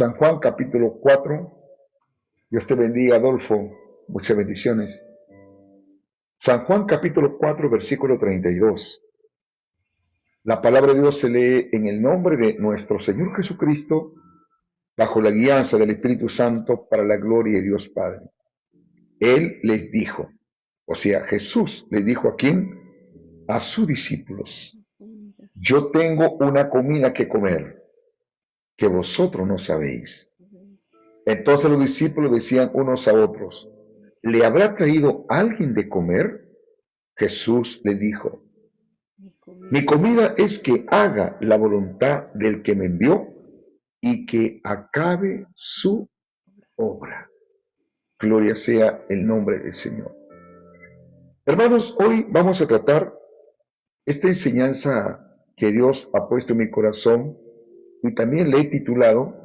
San Juan capítulo 4. Dios te bendiga, Adolfo. Muchas bendiciones. San Juan capítulo 4, versículo 32. La palabra de Dios se lee en el nombre de nuestro Señor Jesucristo, bajo la guianza del Espíritu Santo, para la gloria de Dios Padre. Él les dijo, o sea, Jesús les dijo ¿a quién? A sus discípulos: yo tengo una comida que comer, que vosotros no sabéis. Entonces los discípulos decían unos a otros: ¿le habrá traído alguien de comer? Jesús les dijo: mi comida es que haga la voluntad del que me envió y que acabe su obra. Gloria sea el nombre del Señor. Hermanos, hoy vamos a tratar esta enseñanza que Dios ha puesto en mi corazón y también le he titulado: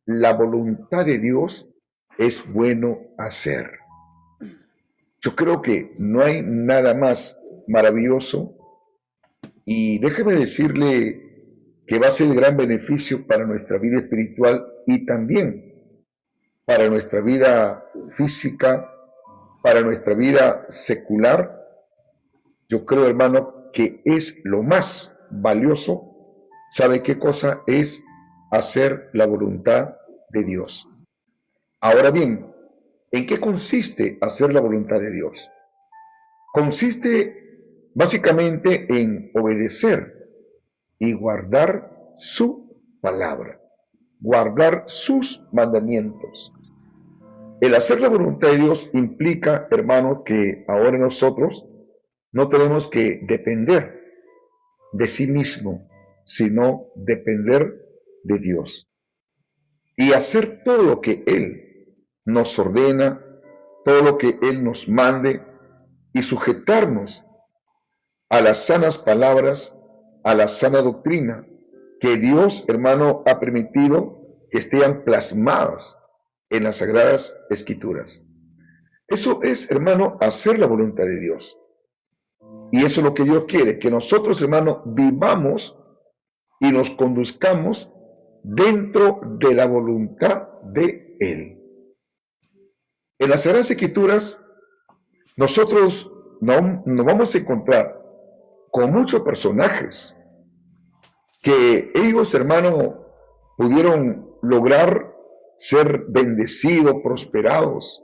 la voluntad de Dios es bueno hacer. Yo creo que no hay nada más maravilloso, y déjeme decirle que va a ser de gran beneficio para nuestra vida espiritual y también para nuestra vida física, para nuestra vida secular. Yo creo, hermano, que es lo más valioso. ¿Sabe qué cosa es? Hacer la voluntad de Dios. Ahora bien, ¿en qué consiste hacer la voluntad de Dios? Consiste básicamente en obedecer y guardar su palabra, guardar sus mandamientos. El hacer la voluntad de Dios implica, hermano, que ahora nosotros no tenemos que depender de sí mismo, sino depender de Dios. Y hacer todo lo que Él nos ordena, todo lo que Él nos mande, y sujetarnos a las sanas palabras, a la sana doctrina que Dios, hermano, ha permitido que estén plasmadas en las Sagradas Escrituras. Eso es, hermano, hacer la voluntad de Dios. Y eso es lo que Dios quiere, que nosotros, hermano, vivamos y nos conduzcamos dentro de la voluntad de Él. En las Sagradas Escrituras, nosotros nos vamos a encontrar con muchos personajes que ellos, hermano, pudieron lograr ser bendecidos, prosperados.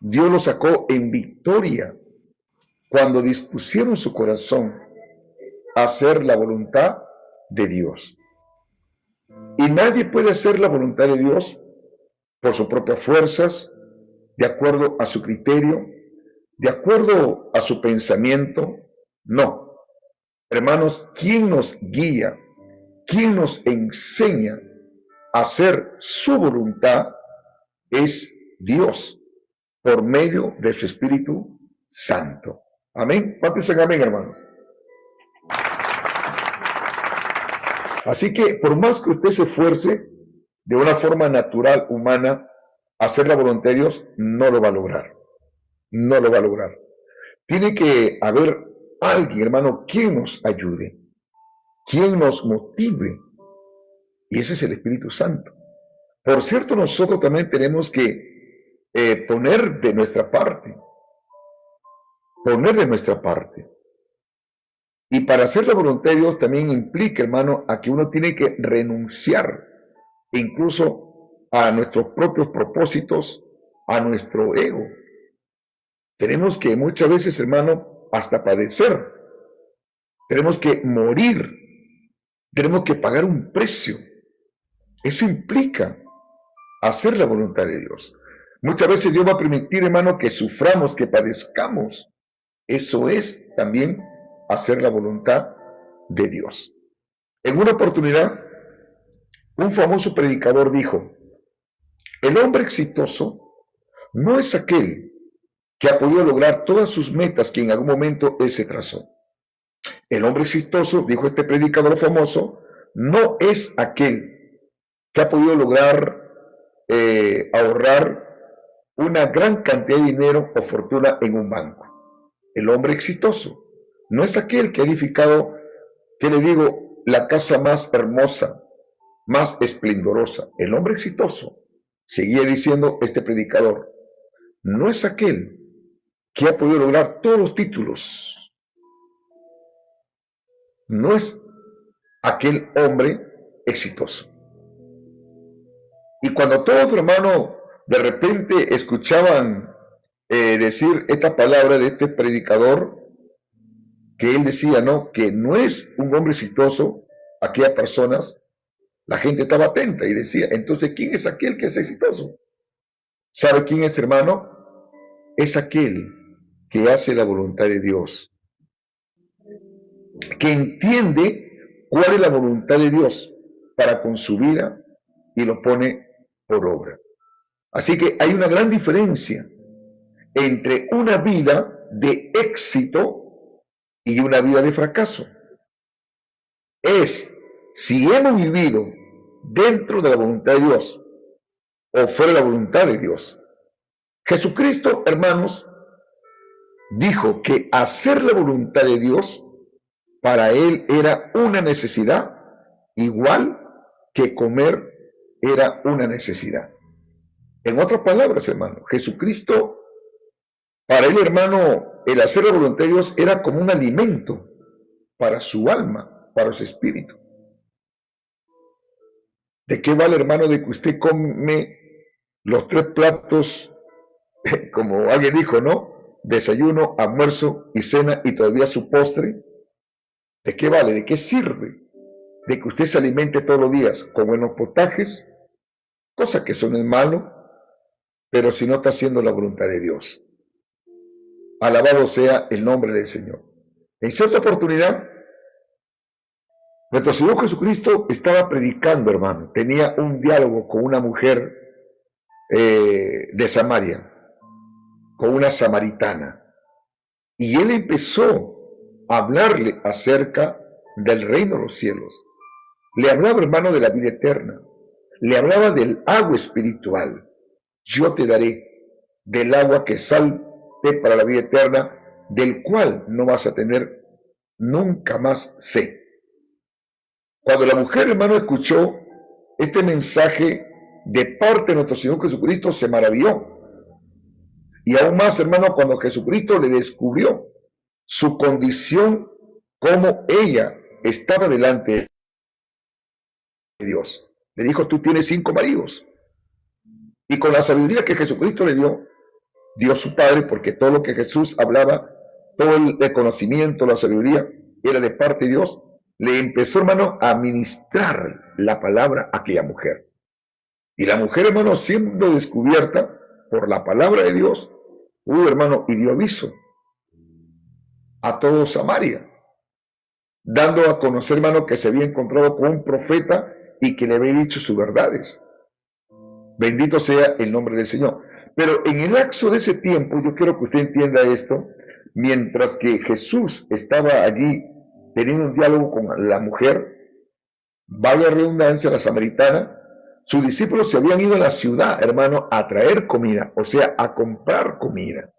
Dios los sacó en victoria cuando dispusieron su corazón a hacer la voluntad de Dios. Y nadie puede hacer la voluntad de Dios por sus propias fuerzas, de acuerdo a su criterio, de acuerdo a su pensamiento. No. Hermanos, ¿quién nos guía? ¿Quién nos enseña a hacer su voluntad? Es Dios, por medio de su Espíritu Santo. Amén. ¿Cuántos dicen amén, hermanos? Así que por más que usted se esfuerce de una forma natural, humana, a hacer la voluntad de Dios, no lo va a lograr. No lo va a lograr. Tiene que haber alguien, hermano, quien nos ayude, quien nos motive. Y ese es el Espíritu Santo. Por cierto, nosotros también tenemos que poner de nuestra parte. Poner de nuestra parte. Y para hacer la voluntad de Dios también implica, hermano, a que uno tiene que renunciar incluso a nuestros propios propósitos, a nuestro ego. Tenemos que muchas veces, hermano, hasta padecer. Tenemos que morir. Tenemos que pagar un precio. Eso implica hacer la voluntad de Dios. Muchas veces Dios va a permitir, hermano, que suframos, que padezcamos. Eso es también hacer la voluntad de Dios. En una oportunidad, un famoso predicador dijo: el hombre exitoso no es aquel que ha podido lograr todas sus metas que en algún momento él se trazó. El hombre exitoso, dijo este predicador famoso, no es aquel que ha podido lograr ahorrar una gran cantidad de dinero o fortuna en un banco. El hombre exitoso no es aquel que ha edificado, que le digo, la casa más hermosa, más esplendorosa. El hombre exitoso, seguía diciendo este predicador, no es aquel que ha podido lograr todos los títulos, no es aquel hombre exitoso. Y cuando todos, hermano, de repente escuchaban decir esta palabra de este predicador, que él decía, ¿no? Que no es un hombre exitoso, aquellas personas, la gente estaba atenta y decía, entonces, ¿quién es aquel que es exitoso? ¿Sabe quién es, hermano? Es aquel que hace la voluntad de Dios, que entiende cuál es la voluntad de Dios para con su vida y lo pone por obra. Así que hay una gran diferencia entre una vida de éxito y una vida de fracaso. Es si hemos vivido dentro de la voluntad de Dios o fuera de la voluntad de Dios. Jesucristo, hermanos, dijo que hacer la voluntad de Dios para él era una necesidad, igual que comer era una necesidad. En otras palabras, hermano, Jesucristo, para él, hermano, el hacer la voluntad de Dios era como un alimento para su alma, para su espíritu. ¿De qué vale, hermano, de que usted come los 3 platos, como alguien dijo, ¿no? Desayuno, almuerzo y cena y todavía su postre? ¿De qué vale? ¿De qué sirve? De que usted se alimente todos los días con buenos potajes, cosas que son el malo, pero si no está haciendo la voluntad de Dios. Alabado sea el nombre del Señor. En cierta oportunidad, nuestro Señor Jesucristo estaba predicando, hermano. Tenía un diálogo con una mujer de Samaria, con una samaritana. Y él empezó a hablarle acerca del reino de los cielos. Le hablaba, hermano, de la vida eterna. Le hablaba del agua espiritual. Yo te daré del agua que salte para la vida eterna, del cual no vas a tener nunca más sed. Cuando la mujer, hermano, escuchó este mensaje de parte de nuestro Señor Jesucristo, se maravilló. Y aún más, hermano, cuando Jesucristo le descubrió su condición, como ella estaba delante de Dios. Le dijo, tú tienes 5 maridos. Y con la sabiduría que Jesucristo le dio, Dios su Padre, porque todo lo que Jesús hablaba, todo el conocimiento, la sabiduría, era de parte de Dios, le empezó, hermano, a ministrar la palabra a aquella mujer. Y la mujer, hermano, siendo descubierta por la palabra de Dios, hermano, y dio aviso a todo Samaria, dando a conocer, hermano, que se había encontrado con un profeta y que le había dicho sus verdades. Bendito sea el nombre del Señor. Pero en el lapso de ese tiempo, yo quiero que usted entienda esto, mientras que Jesús estaba allí teniendo un diálogo con la mujer, valga redundancia, la samaritana, sus discípulos se habían ido a la ciudad, hermano, a traer comida, o sea, a comprar comida.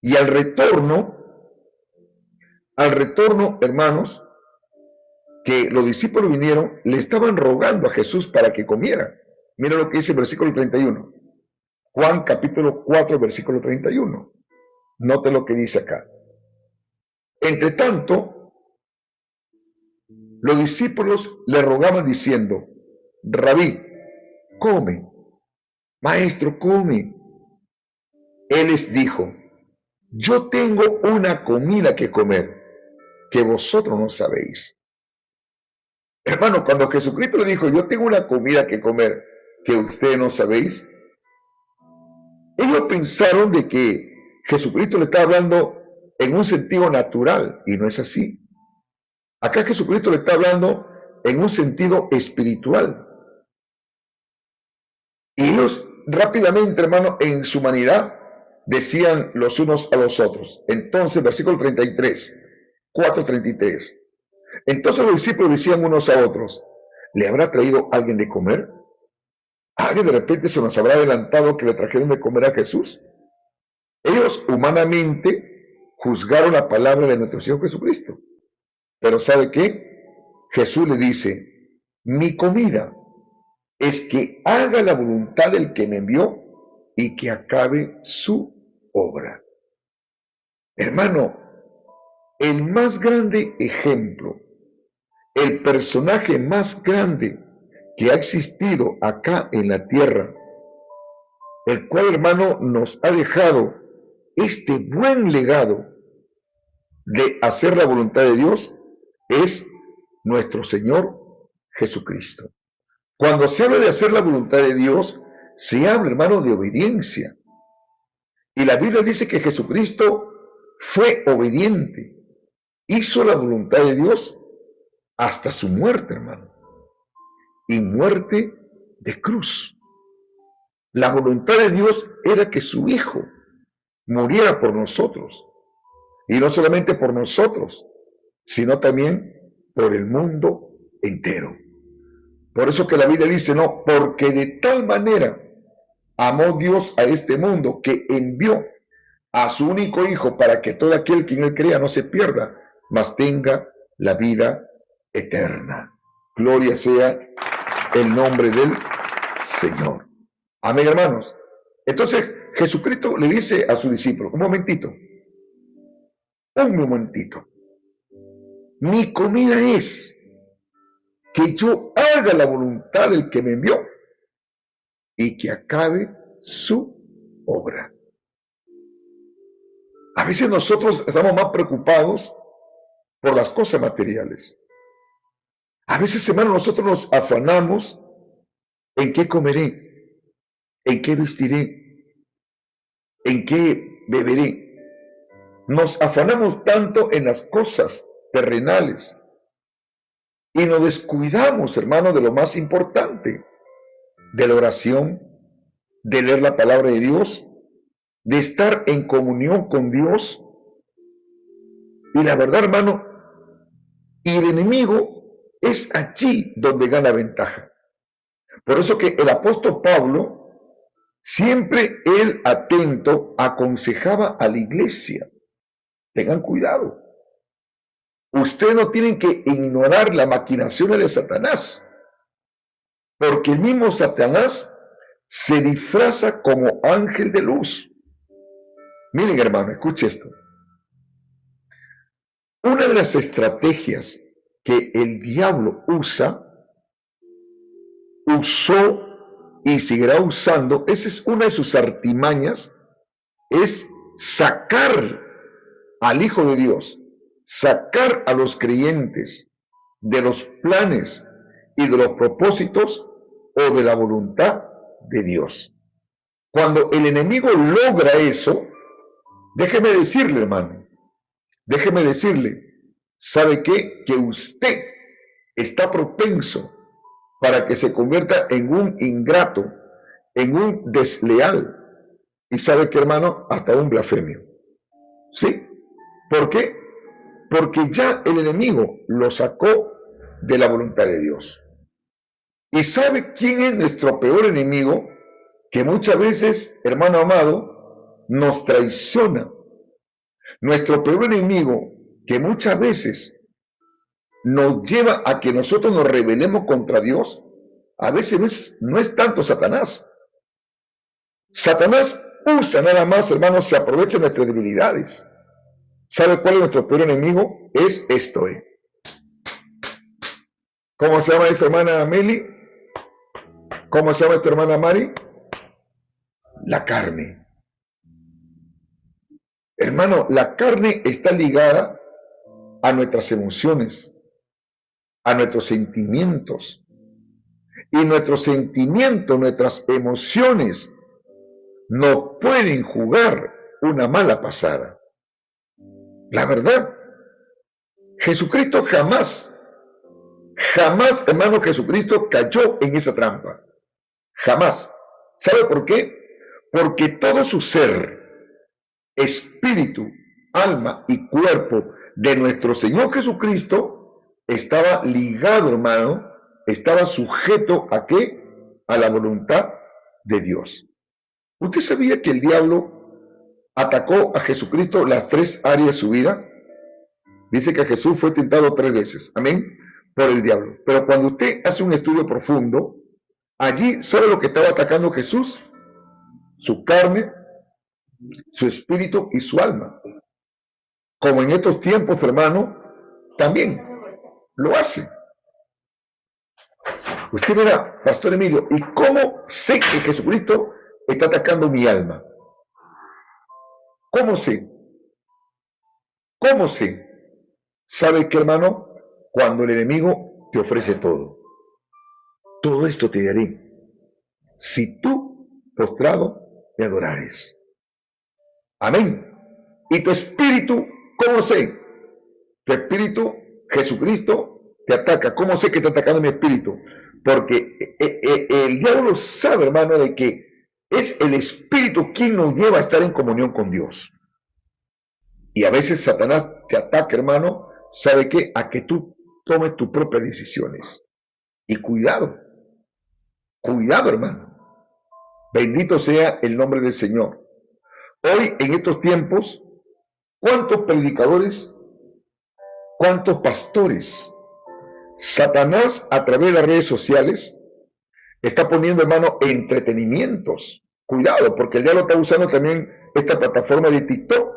Y al retorno, hermanos, que los discípulos vinieron, le estaban rogando a Jesús para que comiera. Mira lo que dice el versículo 31. Juan capítulo 4, versículo 31. Note lo que dice acá. Entre tanto, los discípulos le rogaban diciendo, Rabí, come, maestro, come. Él les dijo, yo tengo una comida que comer, que vosotros no sabéis. Hermano, cuando Jesucristo le dijo, yo tengo una comida que comer, que ustedes no sabéis, ellos pensaron de que Jesucristo le estaba hablando en un sentido natural, y no es así. Acá Jesucristo le está hablando en un sentido espiritual. Y ellos rápidamente, hermano, en su humanidad, decían los unos a los otros. Entonces, versículo 33, 4:33. Entonces los discípulos decían unos a otros, ¿le habrá traído alguien de comer? ¿Alguien de repente se nos habrá adelantado que le trajeron de comer a Jesús? Ellos humanamente juzgaron la palabra de nuestro Señor Jesucristo. Pero ¿sabe qué? Jesús le dice, Mi comida es que haga la voluntad del que me envió y que acabe su obra. Hermano, el más grande ejemplo, el personaje más grande que ha existido acá en la tierra, el cual, hermano, nos ha dejado este buen legado de hacer la voluntad de Dios, es nuestro Señor Jesucristo. Cuando se habla de hacer la voluntad de Dios, se habla, hermano, de obediencia. Y la Biblia dice que Jesucristo fue obediente, hizo la voluntad de Dios hasta su muerte, hermano, y muerte de cruz. La voluntad de Dios era que su Hijo muriera por nosotros, y no solamente por nosotros, sino también por el mundo entero. Por eso que la Biblia dice, no, porque de tal manera amó Dios a este mundo que envió a su único Hijo para que todo aquel que en él crea no se pierda, mas tenga la vida eterna. Gloria sea el nombre del Señor. Amén, hermanos. Entonces, Jesucristo le dice a su discípulo, un momentito, mi comida es que yo haga la voluntad del que me envió y que acabe su obra. A veces nosotros estamos más preocupados por las cosas materiales. A veces, hermano, nosotros nos afanamos en qué comeré, en qué vestiré, en qué beberé. Nos afanamos tanto en las cosas terrenales y nos descuidamos, hermano, de lo más importante, de la oración, de leer la palabra de Dios, de estar en comunión con Dios. Y la verdad, hermano, y el enemigo es allí donde gana ventaja. Por eso que el apóstol Pablo, siempre él atento, aconsejaba a la iglesia, tengan cuidado. Ustedes no tienen que ignorar las maquinaciones de Satanás, porque el mismo Satanás se disfraza como ángel de luz. Miren, hermano, escuche esto. Una de las estrategias que el diablo usó y seguirá usando, esa es una de sus artimañas, es sacar al Hijo de Dios, sacar a los creyentes de los planes y de los propósitos o de la voluntad de Dios. Cuando el enemigo logra eso, déjeme decirle, hermano, déjeme decirle, ¿sabe qué? Que usted está propenso para que se convierta en un ingrato, en un desleal, y sabe qué, hermano, hasta un blasfemio. ¿Sí? ¿Por qué? Porque ya el enemigo lo sacó de la voluntad de Dios. ¿Y sabe quién es nuestro peor enemigo? Que muchas veces, hermano amado, nos traiciona. Nuestro peor enemigo, que muchas veces nos lleva a que nosotros nos rebelemos contra Dios, a veces no es tanto Satanás. Satanás usa nada más, hermanos, se aprovecha de nuestras debilidades. ¿Sabe cuál es nuestro peor enemigo? Es esto, ¿Cómo se llama esa hermana Meli? ¿Cómo se llama esta hermana Mari? La carne. Hermano, la carne está ligada a nuestras emociones, a nuestros sentimientos. Y nuestros sentimientos, nuestras emociones, no pueden jugar una mala pasada. La verdad, Jesucristo jamás, hermano, Jesucristo cayó en esa trampa. Jamás. ¿Sabe por qué? Porque todo su ser, espíritu, alma y cuerpo de nuestro Señor Jesucristo estaba ligado, hermano, estaba sujeto ¿a qué? A la voluntad de Dios. ¿Usted sabía que el diablo atacó a Jesucristo las 3 áreas de su vida? Dice que Jesús fue tentado 3 veces. Amén. por el diablo. Pero cuando usted hace un estudio profundo, allí sabe lo que estaba atacando Jesús: su carne, su espíritu y su alma. Como en estos tiempos, hermano, también lo hace. Usted verá, Pastor Emilio, ¿y cómo sé que Jesucristo está atacando mi alma? ¿Cómo sé? ¿Cómo sé? ¿Sabe qué, hermano? Cuando el enemigo te ofrece todo. Todo esto te daré si tú, postrado, me adorares. Amén. ¿Y tu espíritu, cómo sé? Tu espíritu, Jesucristo, te ataca. ¿Cómo sé que está atacando mi espíritu? Porque el diablo sabe, hermano, de que es el espíritu quien nos lleva a estar en comunión con Dios. Y a veces Satanás te ataca, hermano, ¿sabe qué? A que tú tomes tus propias decisiones. Y cuidado, cuidado, hermano. Bendito sea el nombre del Señor. Hoy, en estos tiempos, ¿cuántos predicadores, cuántos pastores? Satanás, a través de las redes sociales, está poniendo, hermano, entretenimientos. Cuidado, porque el diablo está usando también esta plataforma de TikTok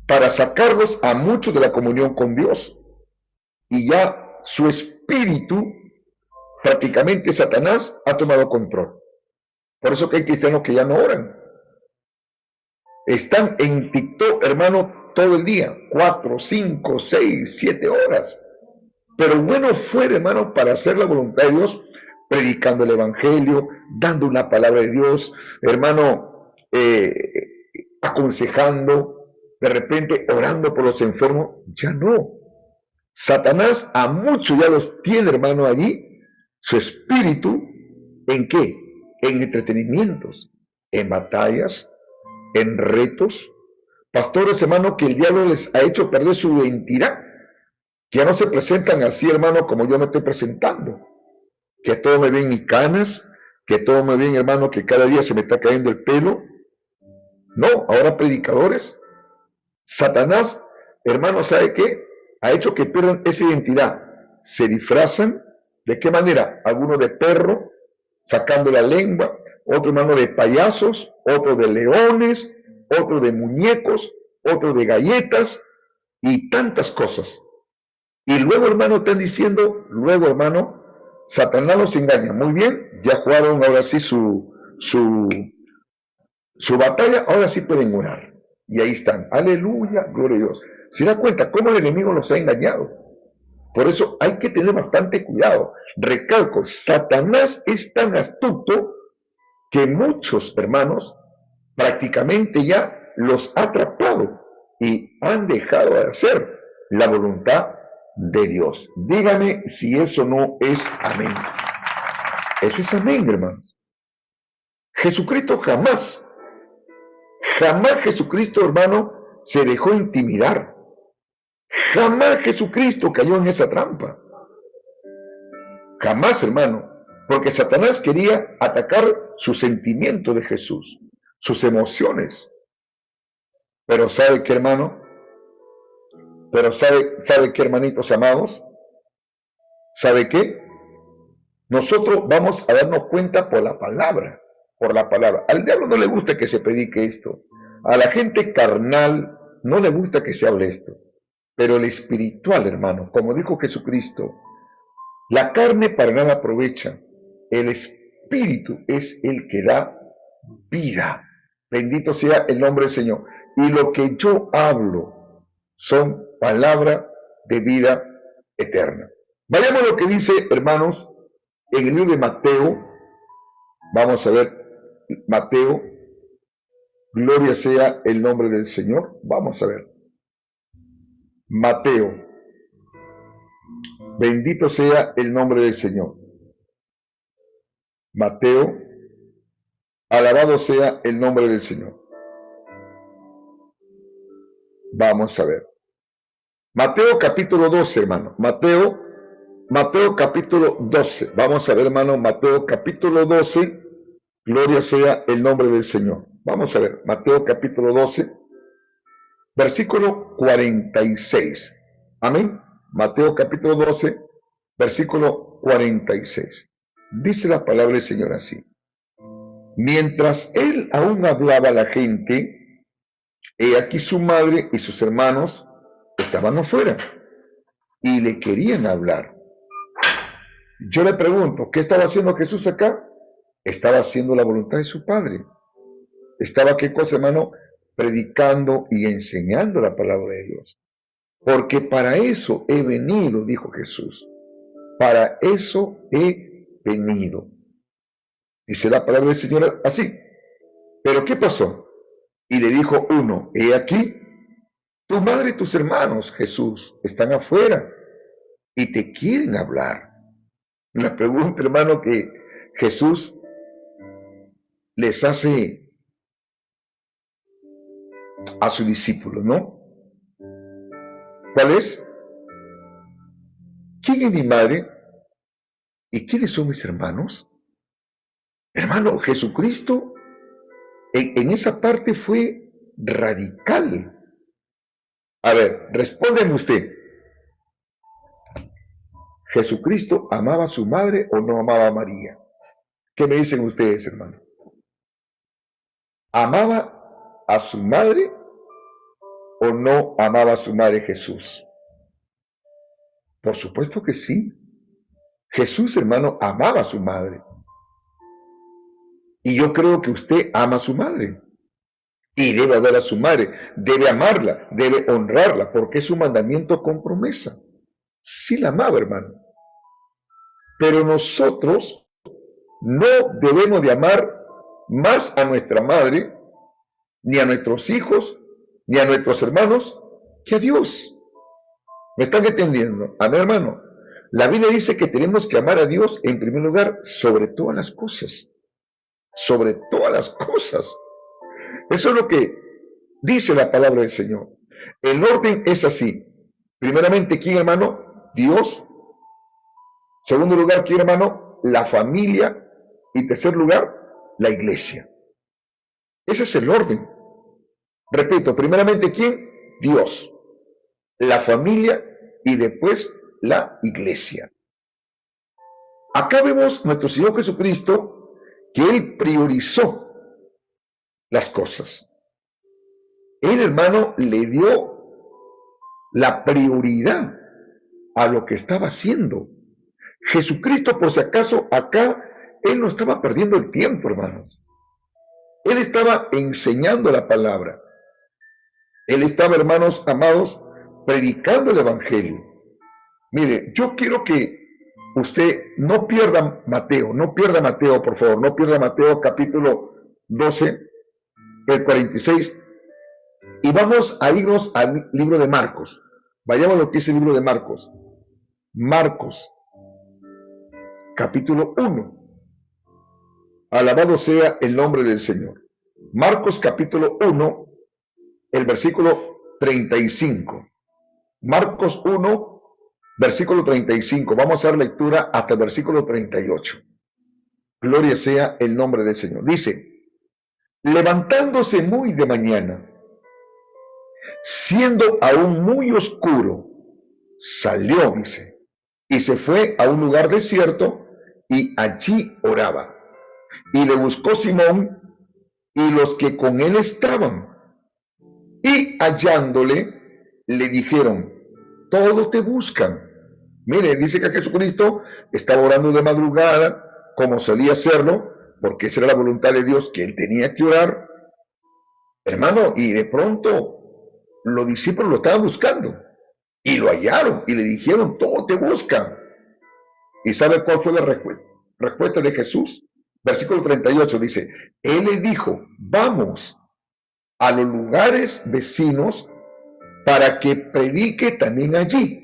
para sacarlos a muchos de la comunión con Dios. Y ya su espíritu, prácticamente Satanás, ha tomado control. Por eso que hay cristianos que ya no oran. Están en TikTok, hermano, todo el día, 4, 5, 6, 7 horas. Pero bueno fuera, hermano, para hacer la voluntad de Dios, predicando el Evangelio, dando una palabra de Dios, hermano, aconsejando, de repente orando por los enfermos, ya no. Satanás a muchos ya los tiene, hermano, allí, su espíritu, ¿en qué? En entretenimientos, en batallas, en retos. Pastores, hermano, que el diablo les ha hecho perder su identidad, que ya no se presentan así, hermano, como yo me estoy presentando, que todo me ven mis canas, que todo me ven, hermano, que cada día se me está cayendo el pelo. No, ahora predicadores. Satanás, hermano, ¿sabe qué? Ha hecho que pierdan esa identidad. Se disfrazan, ¿de qué manera? Algunos de perro, sacando la lengua, otro, hermano, de payasos, otro de leones, otro de muñecos, otro de galletas y tantas cosas. Y luego, hermano, están diciendo, luego, hermano, Satanás los engaña. Muy bien, ya jugaron ahora sí su batalla, ahora sí pueden orar. Y ahí están. Aleluya, gloria a Dios. ¿Se da cuenta cómo el enemigo los ha engañado? Por eso hay que tener bastante cuidado. Recalco, Satanás es tan astuto que muchos hermanos prácticamente ya los ha atrapado y han dejado de hacer la voluntad de Dios. Dígame si eso no es amén. Eso es amén, hermanos. Jesucristo jamás Jesucristo, hermano, se dejó intimidar. Jamás Jesucristo cayó en esa trampa. Jamás, hermano, porque Satanás quería atacar su sentimiento de Jesús, sus emociones. Pero ¿sabe qué, hermano? Pero ¿sabe qué, hermanitos amados? ¿Sabe qué? Nosotros vamos a darnos cuenta por la palabra, por la palabra. Al diablo no le gusta que se predique esto. A la gente carnal no le gusta que se hable esto. Pero el espiritual, hermano, como dijo Jesucristo, la carne para nada aprovecha. El espíritu es el que da vida. Bendito sea el nombre del Señor. Y lo que yo hablo son palabras de vida eterna. Vayamos a lo que dice, hermanos, en el libro de Mateo. Vamos a ver, Mateo, gloria sea el nombre del Señor. Vamos a ver. Mateo, bendito sea el nombre del Señor. Mateo, alabado sea el nombre del Señor. Vamos a ver. Mateo capítulo 12, hermano. Mateo capítulo 12. Vamos a ver, hermano, Mateo capítulo 12. Gloria sea el nombre del Señor. Vamos a ver, Mateo capítulo 12, versículo 46. Amén. Mateo capítulo 12, versículo 46. Dice la palabra del Señor así: mientras él aún hablaba a la gente, he aquí su madre y sus hermanos estaban afuera y le querían hablar. Yo le pregunto, ¿qué estaba haciendo Jesús acá? Estaba haciendo la voluntad de su Padre. Estaba, ¿qué cosa, hermano? Predicando y enseñando la palabra de Dios. Porque para eso he venido, dijo Jesús. Para eso he venido. Dice la palabra del Señor así. ¿Pero qué pasó? Y le dijo uno, he aquí, tu madre y tus hermanos, Jesús, están afuera y te quieren hablar. La pregunta, hermano, que Jesús les hace a sus discípulos, ¿no? ¿Cuál es? ¿Quién es mi madre? ¿Y quiénes son mis hermanos? Hermano, Jesucristo en esa parte fue radical. A ver, respóndeme usted. ¿Jesucristo amaba a su madre o no amaba a María? ¿Qué me dicen ustedes, hermano? ¿Amaba a su madre o no amaba a su madre Jesús? Por supuesto que sí. Jesús, hermano, amaba a su madre. Y yo creo que usted ama a su madre. Y debe ver a su madre, debe amarla, debe honrarla, porque es un mandamiento con promesa. Sí la amaba, hermano. Pero nosotros no debemos de amar más a nuestra madre, ni a nuestros hijos, ni a nuestros hermanos, que a Dios. ¿Me están entendiendo? Amén, hermano. La Biblia dice que tenemos que amar a Dios en primer lugar sobre todas las cosas. Sobre todas las cosas. Eso es lo que dice la palabra del Señor. El orden es así. Primeramente, ¿quién, hermano? Dios. Segundo lugar, ¿quién, hermano? La familia. Y tercer lugar, la iglesia. Ese es el orden. Repito, primeramente, ¿quién? Dios. La familia y después la iglesia. Acá vemos nuestro Señor Jesucristo que Él priorizó las cosas. Él, hermano, le dio la prioridad a lo que estaba haciendo. Jesucristo, por si acaso, acá, Él no estaba perdiendo el tiempo, hermanos. Él estaba enseñando la palabra. Él estaba, hermanos amados, predicando el Evangelio. Mire, yo quiero que usted no pierda Mateo, por favor, no pierda Mateo capítulo 12, el 46, y vamos a irnos al libro de Marcos. Vayamos a lo que es el libro de Marcos. Marcos, capítulo 1. Alabado sea el nombre del Señor. Marcos, capítulo 1, el versículo 35. Marcos 1, versículo 35. Vamos a dar lectura hasta el versículo 38. Gloria sea el nombre del Señor. Dice, levantándose muy de mañana, siendo aún muy oscuro, salió, dice, y se fue a un lugar desierto y allí oraba. Y le buscó Simón y los que con él estaban. Y hallándole, le dijeron, todos te buscan. Mire, dice que Jesucristo estaba orando de madrugada, como solía hacerlo, porque esa era la voluntad de Dios, que él tenía que orar. Hermano, y de pronto los discípulos lo estaban buscando. Y lo hallaron, y le dijeron, todos te buscan. ¿Y sabe cuál fue la respuesta de Jesús? Versículo 38 dice, Él le dijo, vamos a los lugares vecinos para que predique también allí.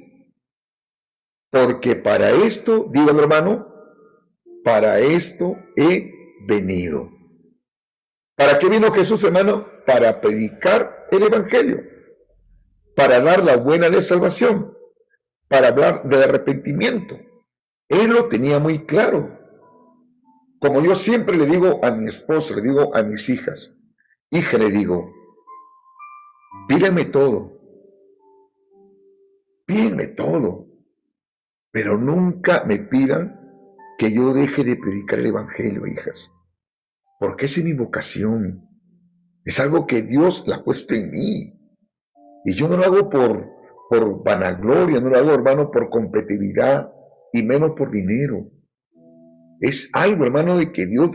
Porque para esto, dígalo hermano, para esto he venido. ¿Para qué vino Jesús, hermano? Para predicar el Evangelio, para dar la buena de salvación, para hablar de arrepentimiento. Él lo tenía muy claro. Como yo siempre le digo a mi esposa, le digo a mis hijas, le digo, pídeme todo, pídenme todo, pero nunca me pidan que yo deje de predicar el Evangelio, hijas, porque esa es mi vocación, es algo que Dios la ha puesto en mí, y yo no lo hago por vanagloria, no lo hago, hermano, por competitividad, y menos por dinero. Es algo, hermano, de que Dios,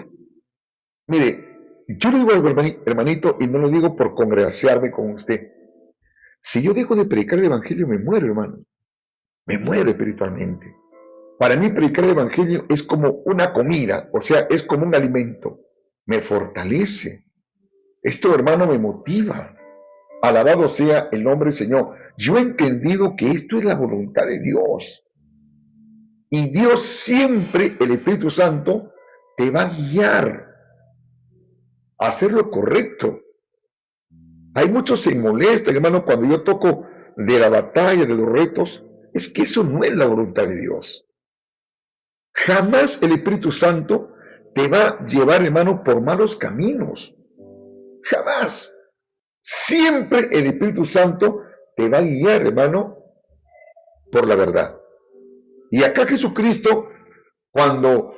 mire, yo le digo algo, hermanito, y no lo digo por congraciarme con usted. Si yo dejo de predicar el Evangelio, me muero, hermano, me muero espiritualmente. Para mí predicar el Evangelio es como una comida, o sea, es como un alimento. Me fortalece. Esto, hermano, me motiva. Alabado sea el nombre del Señor. Yo he entendido que esto es la voluntad de Dios. Y Dios siempre, el Espíritu Santo, te va a guiar a hacer lo correcto. Hay muchos se molestan, hermano, cuando yo toco de la batalla, de los retos. Es que eso no es la voluntad de Dios. Jamás el Espíritu Santo te va a llevar, hermano, por malos caminos. Jamás. Siempre el Espíritu Santo te va a guiar, hermano, por la verdad. Y acá Jesucristo, cuando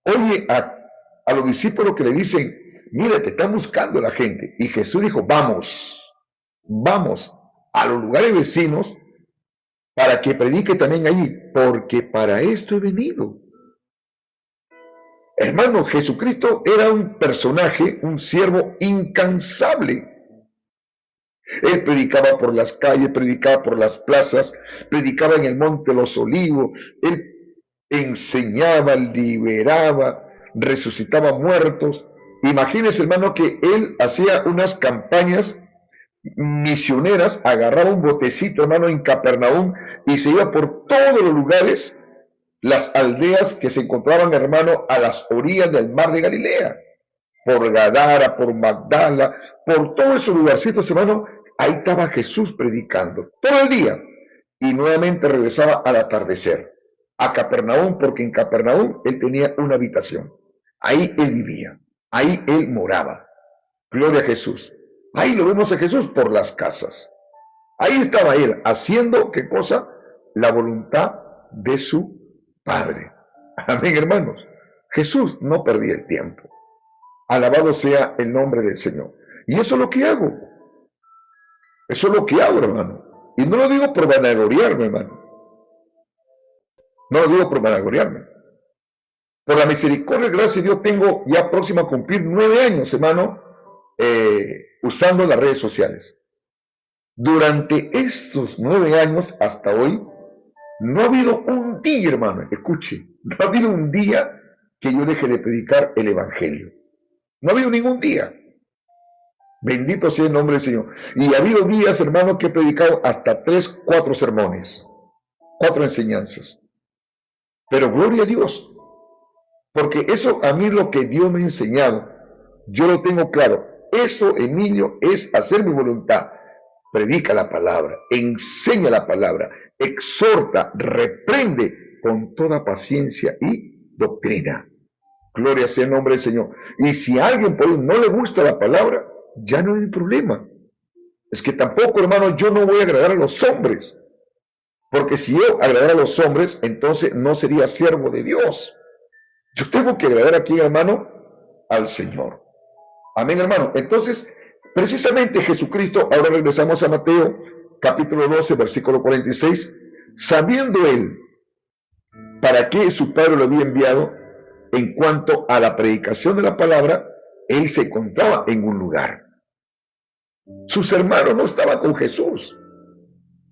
oye a los discípulos que le dicen, mira, te están buscando la gente. Y Jesús dijo, vamos a los lugares vecinos para que predique también allí, porque para esto he venido. Hermano, Jesucristo era un personaje, un siervo incansable. Él predicaba por las calles, predicaba por las plazas, predicaba en el monte de los olivos, él enseñaba, liberaba, resucitaba muertos. Imagínese, hermano, que él hacía unas campañas misioneras, agarraba un botecito, hermano, en Capernaum y se iba por todos los lugares, las aldeas que se encontraban, hermano, a las orillas del mar de Galilea, por Gadara, por Magdala, por todos esos lugarcitos, hermano. Ahí estaba Jesús predicando todo el día y nuevamente regresaba al atardecer a Capernaum, porque en Capernaum él tenía una habitación. Ahí él vivía, ahí él moraba. Gloria a Jesús. Ahí lo vemos a Jesús por las casas. Ahí estaba él haciendo, ¿qué cosa? La voluntad de su Padre. Amén, hermanos. Jesús no perdía el tiempo. Alabado sea el nombre del Señor. Y eso es lo que hago. Eso es lo que hago, hermano. Y no lo digo por vanagloriarme, hermano. No lo digo por vanagloriarme. Por la misericordia y gracia de Dios tengo ya próximo a cumplir 9 años, hermano, usando las redes sociales. Durante estos 9 años hasta hoy, no ha habido un día, hermano, escuche, no ha habido un día que yo deje de predicar el Evangelio. No ha habido ningún día. Bendito sea el nombre del Señor. Y ha habido días, hermano, que he predicado hasta 3, 4 sermones, 4 enseñanzas. Pero gloria a Dios, porque eso a mí es lo que Dios me ha enseñado. Yo lo tengo claro. Eso, Emilio, es hacer mi voluntad. Predica la palabra, enseña la palabra, exhorta, reprende con toda paciencia y doctrina. Gloria sea el nombre del Señor. Y si a alguien por ahí no le gusta la palabra, ya no hay problema. Es que tampoco, hermano, yo no voy a agradar a los hombres. Porque si yo agradara a los hombres, entonces no sería siervo de Dios. Yo tengo que agradar aquí, hermano, al Señor. Amén, hermano. Entonces, precisamente Jesucristo, ahora regresamos a Mateo, capítulo 12, versículo 46, sabiendo él para qué su Padre lo había enviado, en cuanto a la predicación de la palabra, él se encontraba en un lugar. Sus hermanos no estaban con Jesús.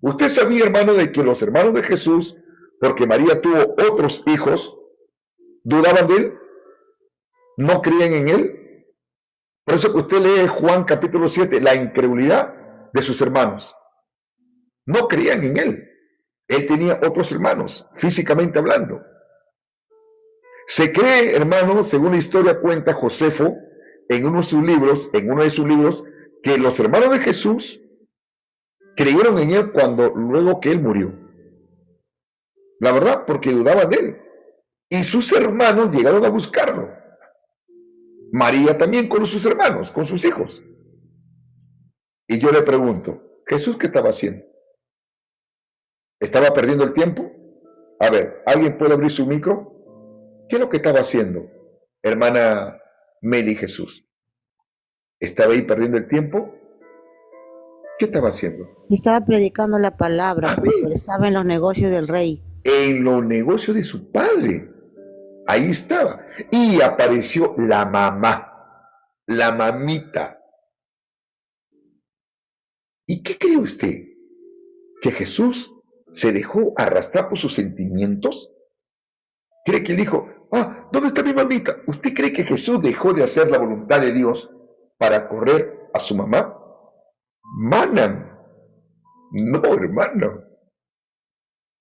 Usted sabía, hermano, de que los hermanos de Jesús, porque María tuvo otros hijos, dudaban de él, no creían en él. Por eso que usted lee Juan capítulo 7, la incredulidad de sus hermanos. No creían en él. Él tenía otros hermanos, físicamente hablando. Se cree, hermano, según la historia cuenta Josefo, en uno de sus libros, que los hermanos de Jesús creyeron en él luego que él murió. La verdad, porque dudaban de él. Y sus hermanos llegaron a buscarlo. María también con sus hermanos, con sus hijos. Y yo le pregunto, ¿Jesús qué estaba haciendo? ¿Estaba perdiendo el tiempo? A ver, ¿alguien puede abrir su micro? ¿Qué es lo que estaba haciendo, hermana Meli Jesús? ¿Estaba ahí perdiendo el tiempo? ¿Qué estaba haciendo? Estaba predicando la palabra, A pastor. ver, Estaba en los negocios del rey. en los negocios de su padre. Ahí estaba. Y apareció la mamá, la mamita. ¿Y qué cree usted? ¿Que Jesús se dejó arrastrar por sus sentimientos? ¿Cree que él dijo, ¿dónde está mi mamita? ¿Usted cree que Jesús dejó de hacer la voluntad de Dios para correr a su mamá? Manan. No, hermano.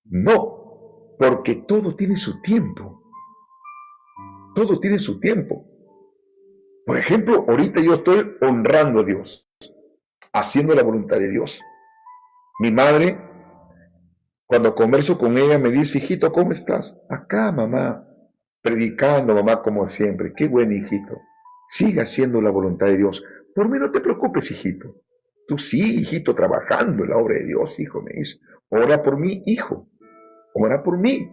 No, porque todo tiene su tiempo. Todo tiene su tiempo. Por ejemplo, ahorita yo estoy honrando a Dios, haciendo la voluntad de Dios. Mi madre, cuando converso con ella, me dice, hijito, ¿cómo estás? Acá, mamá, predicando, mamá, como siempre. Qué buen hijito. Sigue haciendo la voluntad de Dios. Por mí no te preocupes, hijito. Tú sí, hijito, trabajando en la obra de Dios, hijo, me dice. Ora por mí, hijo. Ora por mí.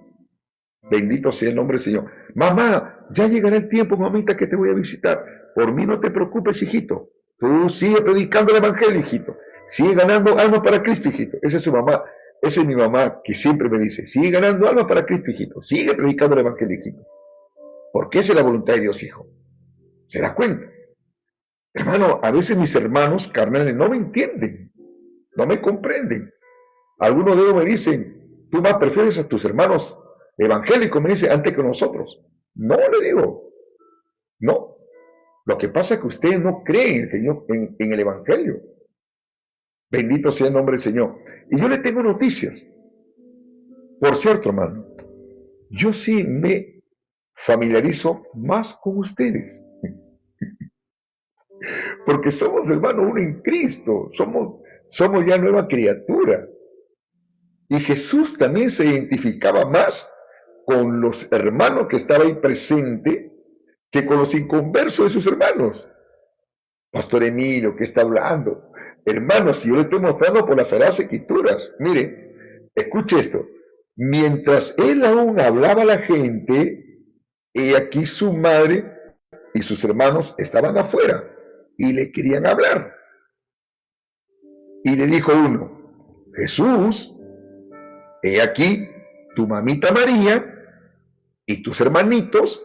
Bendito sea el nombre del Señor. Mamá, ya llegará el tiempo, mamita, que te voy a visitar. Por mí no te preocupes, hijito. Tú sigue predicando el evangelio, hijito. Sigue ganando alma para Cristo, hijito. Esa es su mamá. Esa es mi mamá que siempre me dice, sigue ganando alma para Cristo, hijito. Sigue predicando el evangelio, hijito. Porque esa es la voluntad de Dios, hijo. ¿Se da cuenta? Hermano, a veces mis hermanos carnales no me entienden. No me comprenden. Algunos de ellos me dicen, tú más prefieres a tus hermanos evangélicos, me dice, antes que nosotros. No, le digo, no. Lo que pasa es que ustedes no creen en el Señor, en el Evangelio. Bendito sea el nombre del Señor. Y yo le tengo noticias. Por cierto, hermano, yo sí me familiarizo más con ustedes. Porque somos, hermano, uno en Cristo. Somos ya nueva criatura. Y Jesús también se identificaba más con los hermanos que estaban ahí presentes que con los inconversos de sus hermanos. Pastor Emilio, ¿qué está hablando? Hermanos, si yo le estoy mostrando por las Sagradas Escrituras, mire, escuche esto. Mientras él aún hablaba a la gente, y aquí su madre y sus hermanos estaban afuera y le querían hablar. Y le dijo uno, Jesús, he aquí tu mamita María y tus hermanitos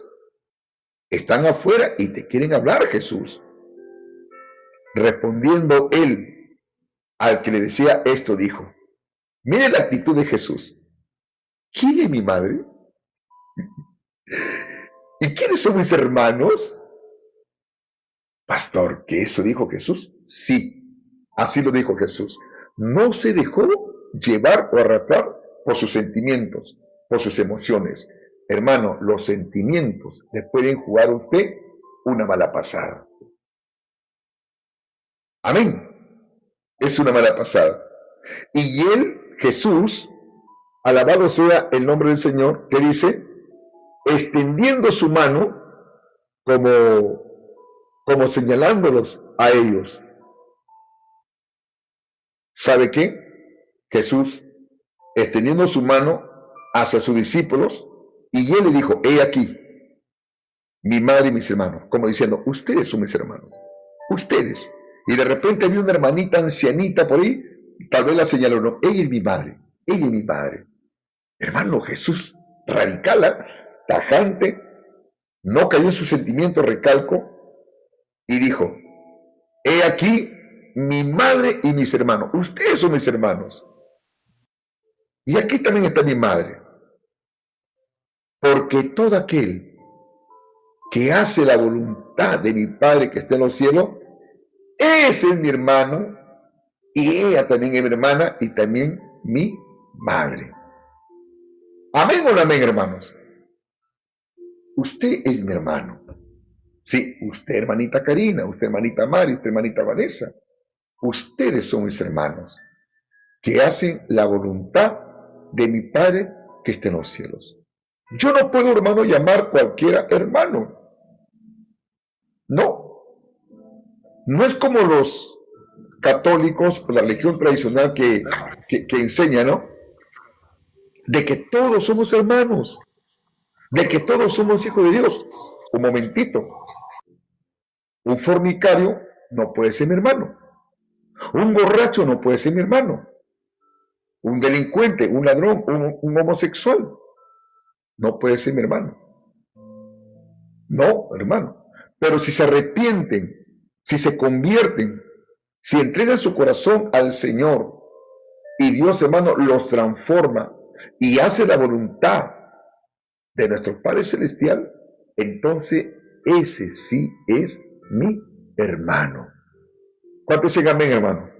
están afuera y te quieren hablar, Jesús. Respondiendo él al que le decía esto, dijo, mire la actitud de Jesús. ¿Quién es mi madre? ¿Y quiénes son mis hermanos? Pastor, ¿que eso dijo Jesús? Sí, así lo dijo Jesús. No se dejó llevar o arrastrar por sus sentimientos, por sus emociones. Hermano, los sentimientos le pueden jugar a usted una mala pasada. Amén. Es una mala pasada. Y él, Jesús, alabado sea el nombre del Señor, que dice, extendiendo su mano como señalándolos a ellos. ¿Sabe qué? Jesús, extendiendo su mano hacia sus discípulos, y él le dijo, he aquí, mi madre y mis hermanos, como diciendo, ustedes son mis hermanos, ustedes. Y de repente había una hermanita ancianita por ahí, tal vez la señaló, no, ella es mi madre, ella es mi madre. Hermano, Jesús, radical, tajante, no cayó en su sentimiento, recalco, y dijo, he aquí mi madre y mis hermanos, ustedes son mis hermanos. Y aquí también está mi madre, porque todo aquel que hace la voluntad de mi Padre que está en los cielos, ese es mi hermano, y ella también es mi hermana y también mi madre. Amén o no amén, hermanos. Usted es mi hermano. Sí, usted hermanita Karina, usted hermanita Mari, usted hermanita Vanessa. Ustedes son mis hermanos, que hacen la voluntad de mi Padre que está en los cielos. Yo no puedo, hermano, llamar cualquiera hermano. No, no es como los católicos, la religión tradicional que enseña, ¿no? de que todos somos hermanos, de que todos somos hijos de Dios. Un momentito, un fornicario no puede ser mi hermano, un borracho no puede ser mi hermano, un delincuente, un ladrón, un homosexual no puede ser mi hermano. No, hermano. Pero si se arrepienten, si se convierten, si entregan su corazón al Señor y Dios, hermano, los transforma y hace la voluntad de nuestro Padre Celestial, entonces ese sí es mi hermano. ¿Cuántos dicen amén, hermanos?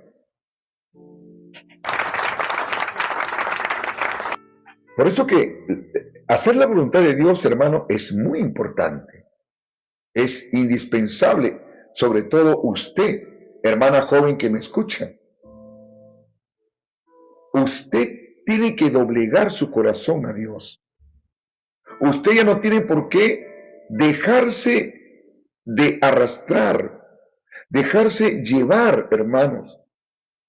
Por eso que hacer la voluntad de Dios, hermano, es muy importante. Es indispensable, sobre todo usted, hermana joven que me escucha. Usted tiene que doblegar su corazón a Dios. Usted ya no tiene por qué dejarse de arrastrar, dejarse llevar, hermanos,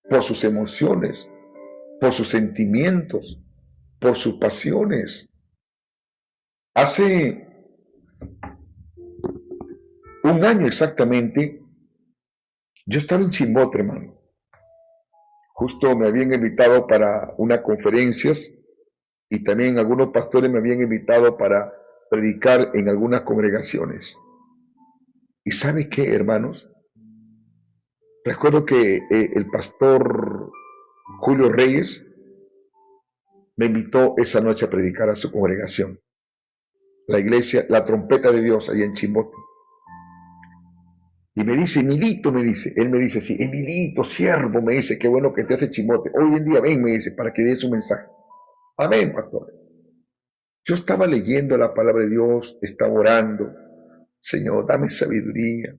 por sus emociones, por sus sentimientos, por sus pasiones. Hace un año exactamente, yo estaba en Chimbote, hermano. Justo me habían invitado para unas conferencias y también algunos pastores me habían invitado para predicar en algunas congregaciones. ¿Y sabe qué, hermanos? Recuerdo que el pastor Julio Reyes me invitó esa noche a predicar a su congregación, la iglesia, la trompeta de Dios, allá en Chimbote. Y me dice, Emilito, él me dice, sí, Emilito, siervo, me dice, qué bueno que te hace Chimbote. Hoy en día ven, me dice, para que des un mensaje. Amén, pastor. Yo estaba leyendo la palabra de Dios, estaba orando. Señor, dame sabiduría.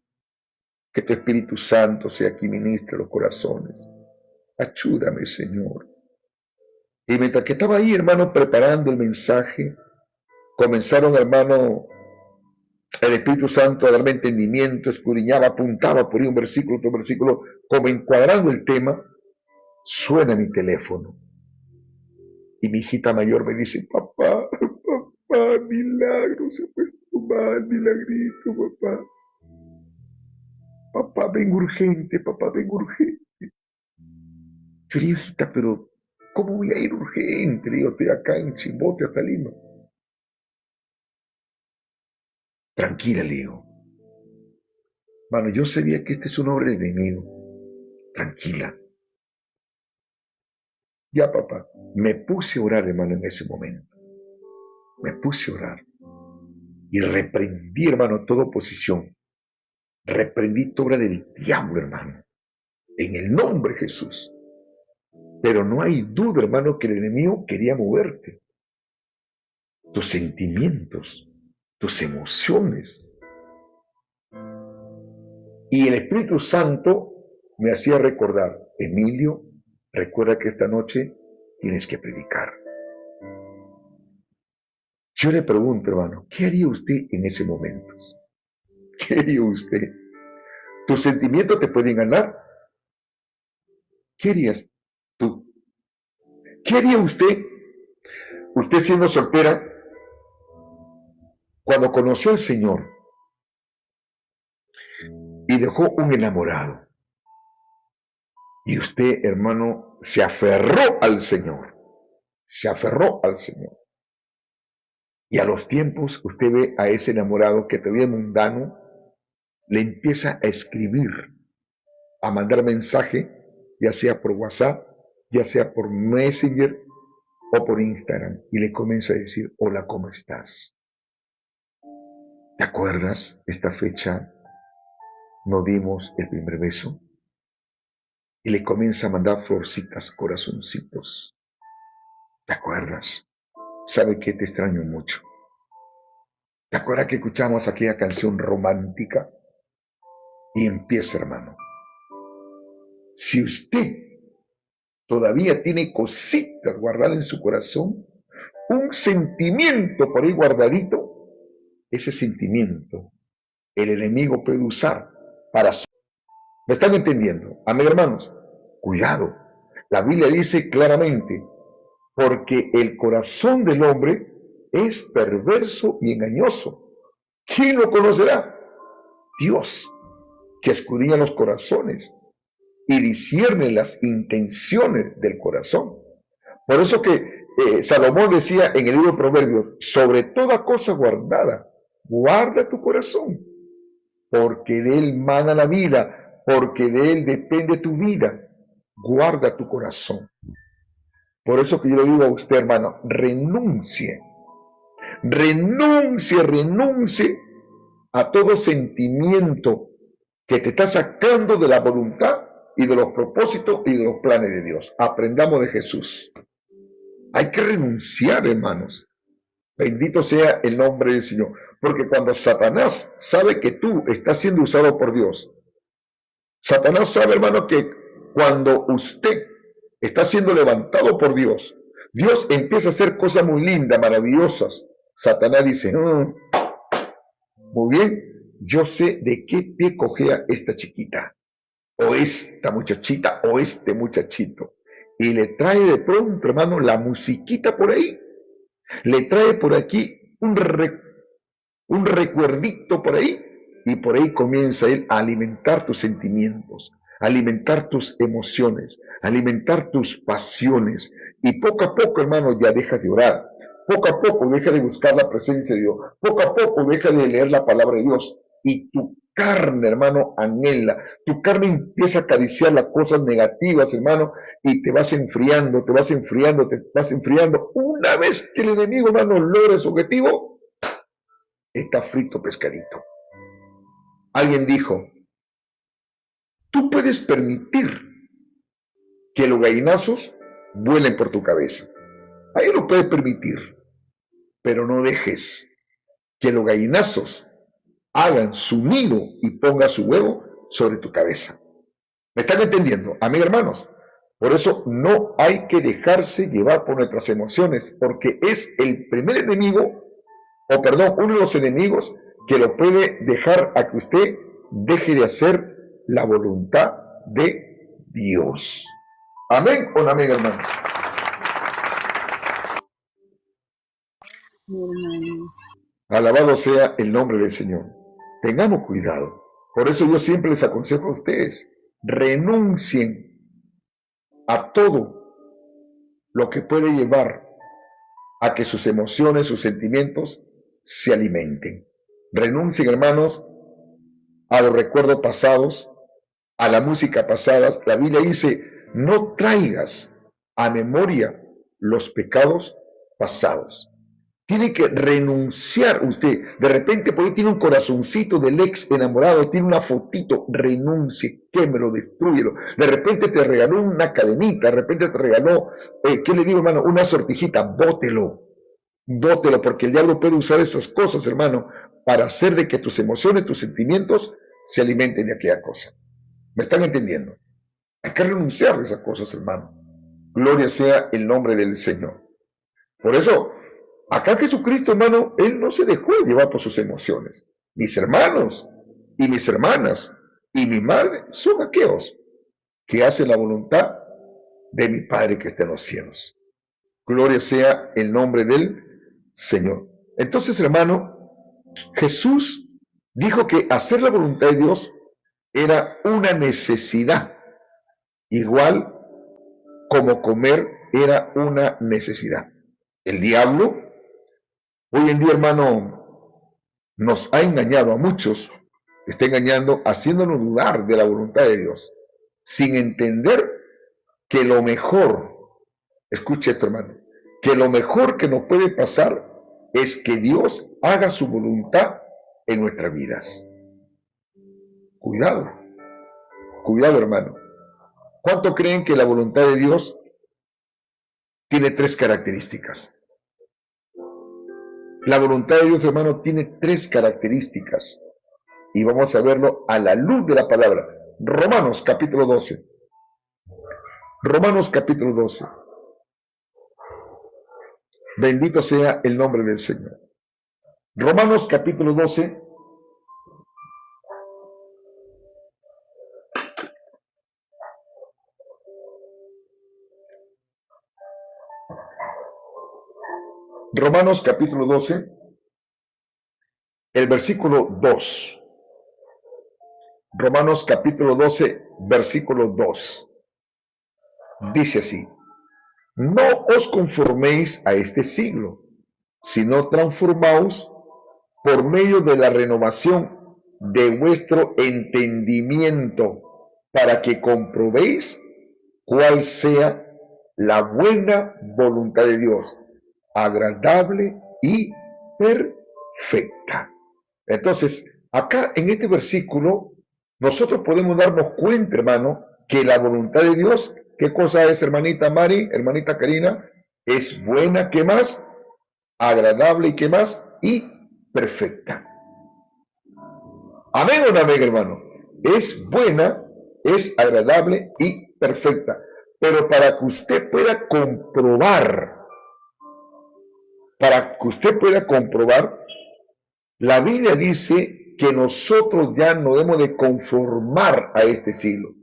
Que tu Espíritu Santo sea quien ministre los corazones. Ayúdame, Señor. Y mientras que estaba ahí, hermano, preparando el mensaje, comenzaron, hermano, el Espíritu Santo a darme entendimiento, escudriñaba, apuntaba por ahí un versículo, otro versículo, como encuadrando el tema. Suena mi teléfono. Y mi hijita mayor me dice, papá, milagro, se ha puesto mal, milagrito, papá. Papá, vengo urgente, papá, vengo urgente. Yo le digo, hijita, pero ¿cómo voy a ir urgente? Le digo, estoy acá en Chimbote hasta Lima. Tranquila, le digo. Mano, yo sabía que este es un hombre enemigo. Tranquila. Ya, papá. Me puse a orar, hermano, en ese momento. Me puse a orar. Y reprendí, hermano, toda oposición. Reprendí toda obra del diablo, hermano. En el nombre de Jesús. Pero no hay duda, hermano, que el enemigo quería moverte. Tus sentimientos, tus emociones. Y el Espíritu Santo me hacía recordar, Emilio, recuerda que esta noche tienes que predicar. Yo le pregunto, hermano, ¿qué haría usted en ese momento? ¿Qué haría usted? ¿Tus sentimientos te pueden ganar? ¿Qué harías tú? ¿Qué haría usted? Usted siendo soltera, cuando conoció al Señor y dejó un enamorado. Y usted, hermano, se aferró al Señor. Se aferró al Señor. Y a los tiempos usted ve a ese enamorado que todavía es mundano, le empieza a escribir, a mandar mensaje, ya sea por WhatsApp, ya sea por Messenger o por Instagram, y le comienza a decir, hola, ¿cómo estás? ¿Te acuerdas? Esta fecha nos dimos el primer beso. Y le comienza a mandar florcitas, corazoncitos. ¿Te acuerdas? ¿Sabe que te extraño mucho? ¿Te acuerdas que escuchamos aquella canción romántica? Y empieza, hermano. Si usted todavía tiene cositas guardadas en su corazón, un sentimiento por ahí guardadito, ese sentimiento el enemigo puede usar para... ¿Me están entendiendo? Amén, hermanos. Cuidado. La Biblia dice claramente, porque el corazón del hombre es perverso y engañoso. ¿Quién lo conocerá? Dios, que escudriña los corazones y discierne las intenciones del corazón. Por eso que Salomón decía en el libro de Proverbios, sobre toda cosa guardada, guarda tu corazón, porque de él mana la vida, porque de él depende tu vida. Guarda tu corazón. Por eso que yo le digo a usted, hermano, renuncie, renuncie a todo sentimiento que te está sacando de la voluntad y de los propósitos y de los planes de Dios. Aprendamos de Jesús. Hay que renunciar, hermanos. Bendito sea el nombre del Señor. Porque cuando Satanás sabe que tú estás siendo usado por Dios, Satanás sabe, hermano, que cuando usted está siendo levantado por Dios, Dios empieza a hacer cosas muy lindas, maravillosas. Satanás dice, muy bien, yo sé de qué pie cojea esta chiquita, o esta muchachita, o este muchachito. Y le trae de pronto, hermano, la musiquita por ahí. Le trae por aquí un recuerdito por ahí, y por ahí comienza él a alimentar tus sentimientos, alimentar tus emociones, alimentar tus pasiones, y poco a poco, hermano, ya deja de orar, poco a poco deja de buscar la presencia de Dios, poco a poco deja de leer la palabra de Dios, y tu carne, hermano, anhela, tu carne empieza a acariciar las cosas negativas, hermano, y te vas enfriando, te vas enfriando, te vas enfriando. Una vez que el enemigo, hermano, logra su objetivo, está frito pescadito. Alguien dijo, tú puedes permitir que los gallinazos vuelen por tu cabeza. Ahí lo puedes permitir, pero no dejes que los gallinazos hagan su nido y pongan su huevo sobre tu cabeza. ¿Me están entendiendo? Amén, hermanos. Por eso no hay que dejarse llevar por nuestras emociones, porque es el primer enemigo, o perdón, uno de los enemigos que lo puede dejar a que usted deje de hacer la voluntad de Dios. Amén o no amén, hermano. Alabado sea el nombre del Señor. Tengamos cuidado. Por eso yo siempre les aconsejo a ustedes, renuncien a todo lo que puede llevar a que sus emociones, sus sentimientos se alimenten. Renuncien, hermanos, a los recuerdos pasados, a la música pasada. La Biblia dice, no traigas a memoria los pecados pasados. Tiene que renunciar usted. De repente por ahí tiene un corazoncito del ex enamorado, tiene una fotito, renuncie, quémelo, destrúyelo. De repente te regaló una cadenita, de repente te regaló, ¿qué le digo, hermano? Una sortijita, bótelo, bótelo, porque el diablo puede usar esas cosas, hermano, para hacer de que tus emociones, tus sentimientos se alimenten de aquella cosa. ¿Me están entendiendo? Hay que renunciar a esas cosas, hermano. Gloria sea el nombre del Señor. Por eso, acá Jesucristo, hermano, Él no se dejó llevar por sus emociones. Mis hermanos y mis hermanas y mi madre son aquellos que hacen la voluntad de mi Padre que está en los cielos. Gloria sea el nombre del Señor. Entonces, hermano, Jesús dijo que hacer la voluntad de Dios era una necesidad, igual como comer era una necesidad. El diablo, hoy en día, hermano, nos ha engañado a muchos, está engañando, haciéndonos dudar de la voluntad de Dios, sin entender que lo mejor, escuche esto, hermano, que lo mejor que nos puede pasar es que Dios haga su voluntad en nuestras vidas. Cuidado, cuidado, hermano. ¿Cuánto creen que la voluntad de Dios tiene tres características? La voluntad de Dios, hermano, tiene tres características. Y vamos a verlo a la luz de la palabra. Romanos capítulo 12. Romanos capítulo 12. Bendito sea el nombre del Señor. Romanos capítulo 12. Romanos capítulo 12, el versículo 2. Romanos capítulo 12, versículo 2. Dice así: no os conforméis a este siglo, sino transformaos por medio de la renovación de vuestro entendimiento, para que comprobéis cuál sea la buena voluntad de Dios, agradable y perfecta. Entonces, acá en este versículo, nosotros podemos darnos cuenta, hermano, que la voluntad de Dios, ¿qué cosa es, hermanita Mari, hermanita Karina? Es buena, ¿qué más? Agradable y ¿qué más? Y perfecta. Amén o no amén, hermano. Es buena, es agradable y perfecta. Pero para que usted pueda comprobar, la Biblia dice que nosotros ya no debemos de conformar a este siglo.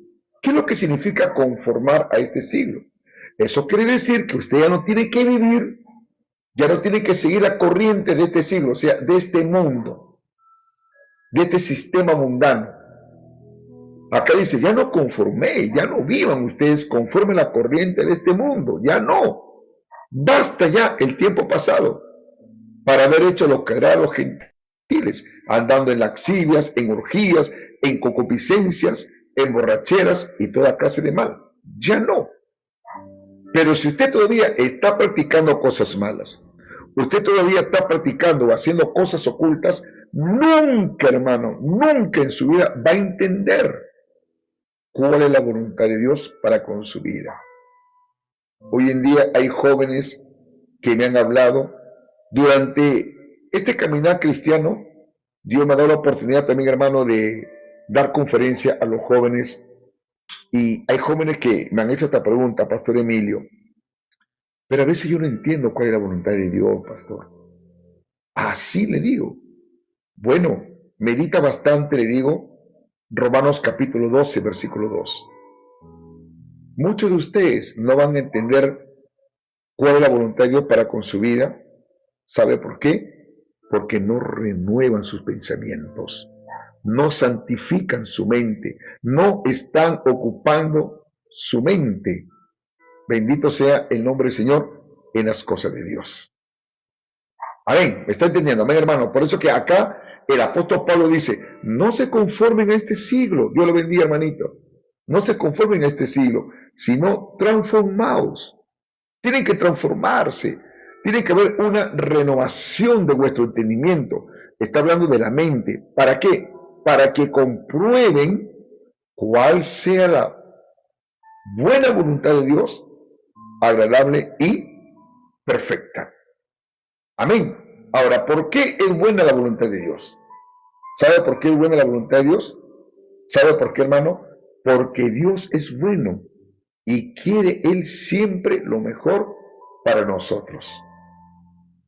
¿Qué es lo que significa conformar a este siglo? Eso quiere decir que usted ya no tiene que vivir, ya no tiene que seguir la corriente de este siglo, o sea, de este mundo, de este sistema mundano. Acá dice, ya no conformé, ya no vivan ustedes conforme a la corriente de este mundo, ya no. Basta ya el tiempo pasado para haber hecho lo que agrada a los gentiles, andando en laxivias, en orgías, en concupiscencias, en borracheras y toda clase de mal. Ya no. Pero si usted todavía está practicando cosas malas, usted todavía está practicando o haciendo cosas ocultas, nunca, hermano, nunca en su vida va a entender cuál es la voluntad de Dios para con su vida. Hoy en día hay jóvenes que me han hablado durante este caminar cristiano. Dios me ha dado la oportunidad también, hermano, de dar conferencia a los jóvenes, y hay jóvenes que me han hecho esta pregunta, Pastor Emilio, pero a veces yo no entiendo cuál es la voluntad de Dios, pastor. Así le digo. Bueno, medita bastante, le digo, Romanos capítulo 12, versículo 2. Muchos de ustedes no van a entender cuál es la voluntad de Dios para con su vida. ¿Sabe por qué? Porque no renuevan sus pensamientos, no santifican su mente, no están ocupando su mente. Bendito sea el nombre del Señor en las cosas de Dios. Amén, ¿me está entendiendo? Amén, hermano. Por eso que acá el apóstol Pablo dice, no se conformen a este siglo. Dios lo bendiga, hermanito. No se conformen a este siglo, sino transformaos. Tienen que transformarse. Tiene que haber una renovación de vuestro entendimiento. Está hablando de la mente. ¿Para qué? Para que comprueben cuál sea la buena voluntad de Dios, agradable y perfecta. Amén. Ahora, ¿por qué es buena la voluntad de Dios? ¿Sabe por qué es buena la voluntad de Dios? ¿Sabe por qué, hermano? Porque Dios es bueno y quiere Él siempre lo mejor para nosotros.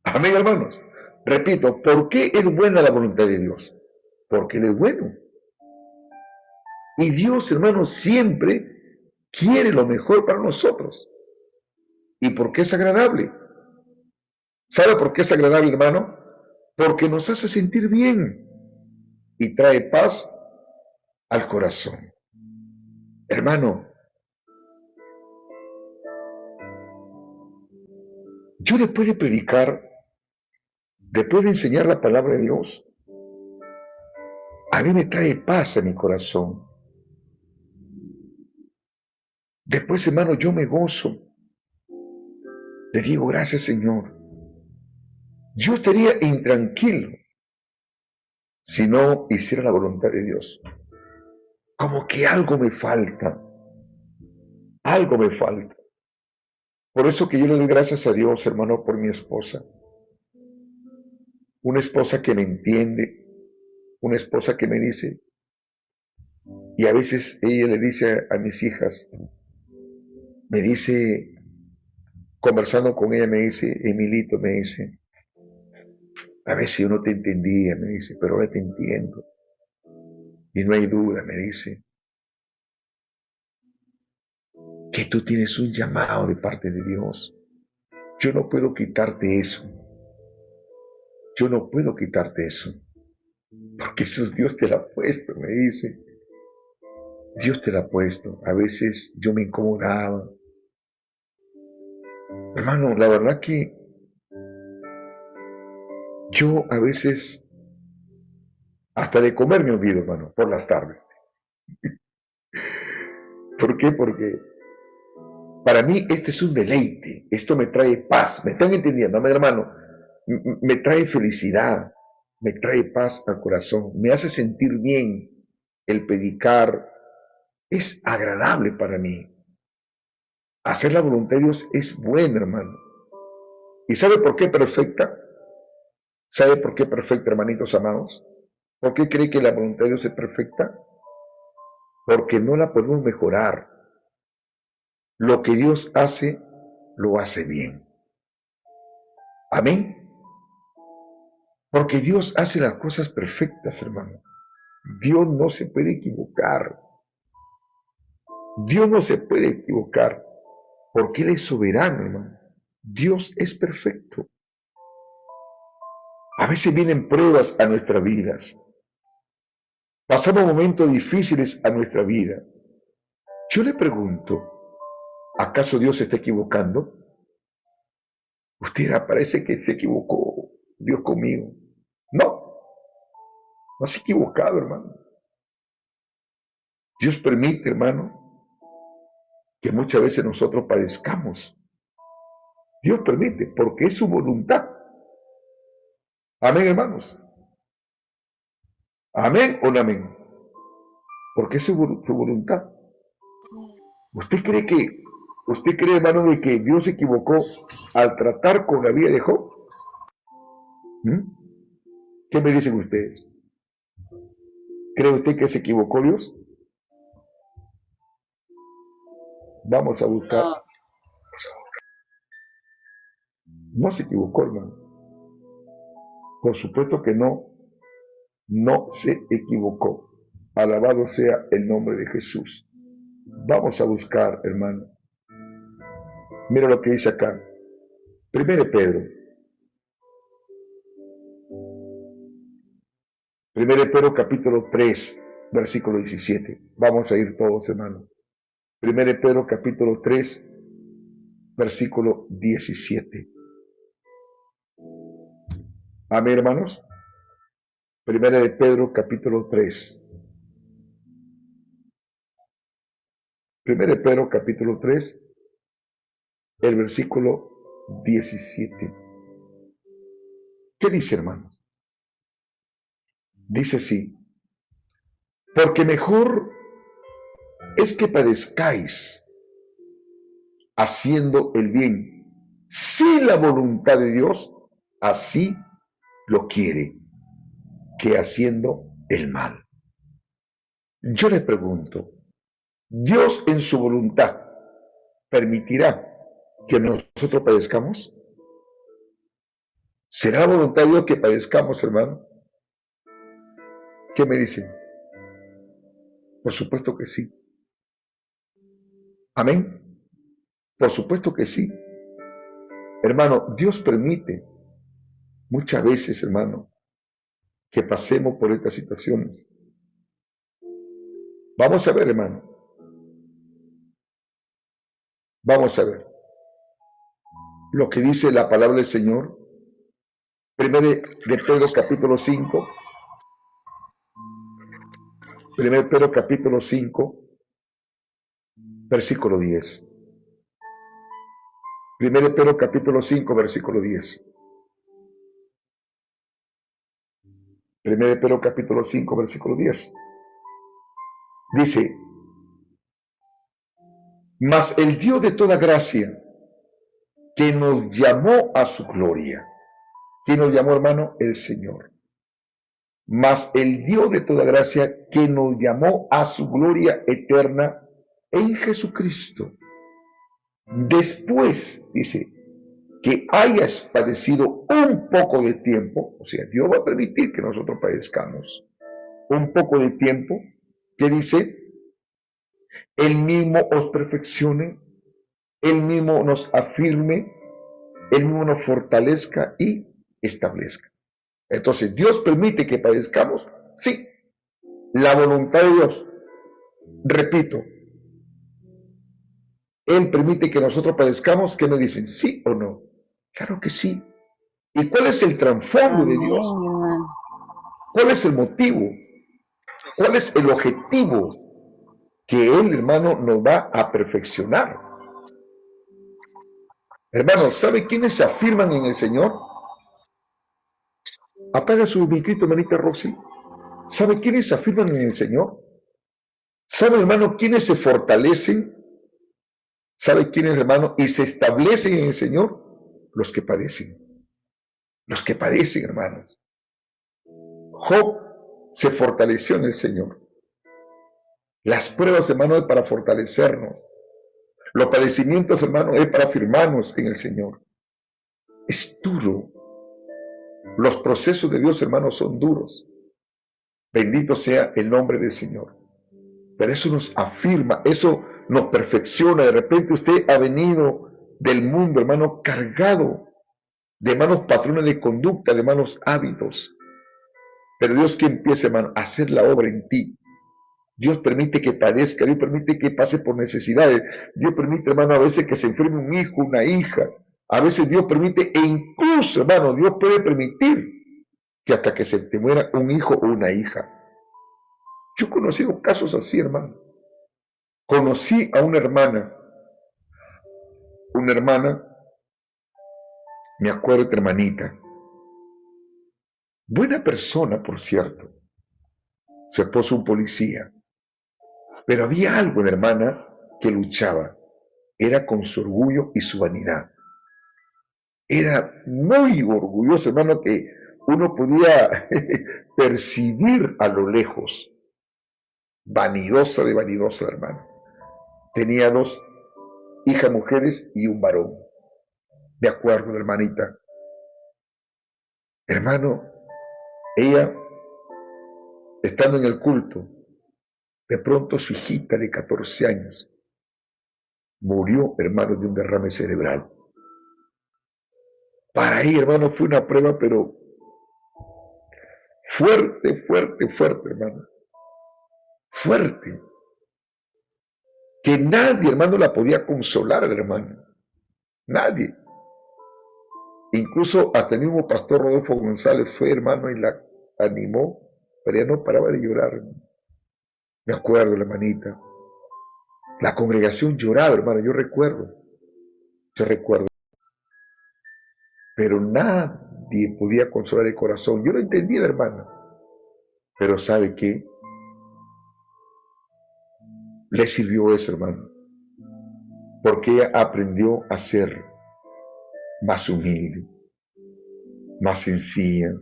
Amén, hermanos. Repito, ¿por qué es buena la voluntad de Dios? Porque Él es bueno. Y Dios, hermanos, siempre quiere lo mejor para nosotros. ¿Y por qué es agradable? ¿Sabe por qué es agradable, hermano? Porque nos hace sentir bien y trae paz al corazón. Hermano, yo después de predicar, después de enseñar la palabra de Dios, a mí me trae paz a mi corazón. Después, hermano, yo me gozo. Le digo, gracias, Señor. Yo estaría intranquilo si no hiciera la voluntad de Dios. Como que algo me falta. Algo me falta. Por eso que yo le doy gracias a Dios, hermano, por mi esposa. Una esposa que me entiende. Una esposa que me dice, y a veces ella le dice a mis hijas, me dice, conversando con ella, me dice, Emilito, me dice, a veces yo no te entendía, me dice, pero ahora te entiendo. Y no hay duda, me dice, que tú tienes un llamado de parte de Dios. Yo no puedo quitarte eso. yo no puedo quitarte eso, porque eso es Dios te lo ha puesto, me dice. Dios te lo ha puesto. A veces yo me incomodaba. Hermano, la verdad que yo a veces hasta de comer me olvido, hermano, por las tardes. ¿Por qué? Porque para mí este es un deleite. Esto me trae paz. ¿Me están entendiendo, hermano? Me trae felicidad. Me trae paz al corazón. Me hace sentir bien el predicar. Es agradable para mí. Hacer la voluntad de Dios es bueno, hermano. ¿Y sabe por qué perfecta? ¿Sabe por qué perfecta, hermanitos amados? ¿Por qué cree que la voluntad de Dios es perfecta? Porque no la podemos mejorar. Lo que Dios hace, lo hace bien. Amén. Porque Dios hace las cosas perfectas, hermano. Dios no se puede equivocar. Dios no se puede equivocar porque Él es soberano, hermano. Dios es perfecto. A veces vienen pruebas a nuestras vidas. Pasamos momentos difíciles a nuestra vida. Yo le pregunto, ¿acaso Dios se está equivocando? Usted parece que se equivocó Dios conmigo. No, no se ha equivocado, hermano. Dios permite, hermano, que muchas veces nosotros padezcamos. Dios permite, porque es su voluntad. Amén, hermanos. Amén o no amén. Porque es su voluntad. ¿Usted cree, hermano, de que Dios se equivocó al tratar con la vida de Job? ¿Mm? ¿Qué me dicen ustedes? ¿Cree usted que se equivocó Dios? Vamos a buscar. No se equivocó, hermano. Por supuesto que no, no se equivocó. Alabado sea el nombre de Jesús. Vamos a buscar, hermano. Mira lo que dice acá. Primero Pedro. Primero Pedro capítulo 3, versículo 17. Vamos a ir todos, hermano. Primero Pedro capítulo 3, versículo 17. Amén, hermanos. Primera de Pedro capítulo 3. Primera de Pedro capítulo 3, el versículo 17. ¿Qué dice, hermanos? Dice así, porque mejor es que padezcáis haciendo el bien, si la voluntad de Dios así lo quiere, que haciendo el mal. Yo le pregunto, ¿Dios en su voluntad permitirá que nosotros padezcamos? ¿Será la voluntad de Dios que padezcamos, hermano? ¿Qué me dicen? Por supuesto que sí. Amén. Por supuesto que sí. Hermano, Dios permite muchas veces, hermano, que pasemos por estas situaciones. Vamos a ver, hermano. Vamos a ver lo que dice la palabra del Señor. Primero de Pedro capítulo 5. Primero Pedro capítulo 5, versículo 10. Primero Pedro capítulo 5, versículo 10. Primero Pedro capítulo 5, versículo 10. Dice, mas el Dios de toda gracia, que nos llamó a su gloria. ¿Quién nos llamó, hermano? El Señor. Mas el Dios de toda gracia, que nos llamó a su gloria eterna en Jesucristo. Después, dice, que hayas padecido un poco de tiempo, o sea, Dios va a permitir que nosotros padezcamos un poco de tiempo, que dice, Él mismo os perfeccione, Él mismo nos afirme, Él mismo nos fortalezca y establezca. Entonces, ¿Dios permite que padezcamos? Sí. La voluntad de Dios, repito, Él permite que nosotros padezcamos. ¿Qué me dicen? ¿Sí o no? Claro que sí. ¿Y cuál es el trasfondo de Amén, Dios? hermano. ¿Cuál es el motivo? ¿Cuál es el objetivo? Que Él, hermano, nos va a perfeccionar. Hermano, ¿sabe quiénes se afirman en el Señor? Apaga su micrito, hermanita Roxy. ¿Sabe quiénes se afirman en el Señor? ¿Sabe, hermano, quiénes se fortalecen? ¿Sabe quiénes, hermano? Y se establecen en el Señor. Los que padecen. Los que padecen, hermanos. Job se fortaleció en el Señor. Las pruebas, hermano, es para fortalecernos. Los padecimientos, hermano, es para afirmarnos en el Señor. Es duro. Los procesos de Dios, hermanos, son duros. Bendito sea el nombre del Señor. Pero eso nos afirma, eso nos perfecciona. De repente usted ha venido del mundo, hermano, cargado de malos patrones de conducta, de malos hábitos. Pero Dios que empieza, hermano, a hacer la obra en ti. Dios permite que padezca, Dios permite que pase por necesidades. Dios permite, hermano, a veces que se enferme un hijo, una hija. A veces Dios permite, e incluso, hermano, Dios puede permitir que hasta que se te muera un hijo o una hija. Yo he conocido casos así, hermano. Conocí a una hermana, me acuerdo de hermanita, buena persona, por cierto, su esposo un policía, pero había algo en la hermana que luchaba, era con su orgullo y su vanidad. Era muy orgullosa, hermano, que uno podía percibir a lo lejos, vanidosa de vanidosa, hermano. Tenía dos hijas mujeres y un varón. De acuerdo, hermanita. Hermano, ella, estando en el culto, de pronto su hijita de 14 años murió, hermano, de un derrame cerebral. Para ella, hermano, fue una prueba, pero fuerte, fuerte, fuerte, hermano. Fuerte. Que nadie, hermano, la podía consolar, hermano. Nadie. Incluso hasta el mismo pastor Rodolfo González fue, hermano, y la animó, pero ella no paraba de llorar, hermano. Me acuerdo, la hermanita. La congregación lloraba, hermano, yo recuerdo. Pero nadie podía consolar el corazón. Yo lo entendía, hermano. Pero ¿sabe qué? Le sirvió eso, hermano. Porque ella aprendió a ser más humilde, más sencilla.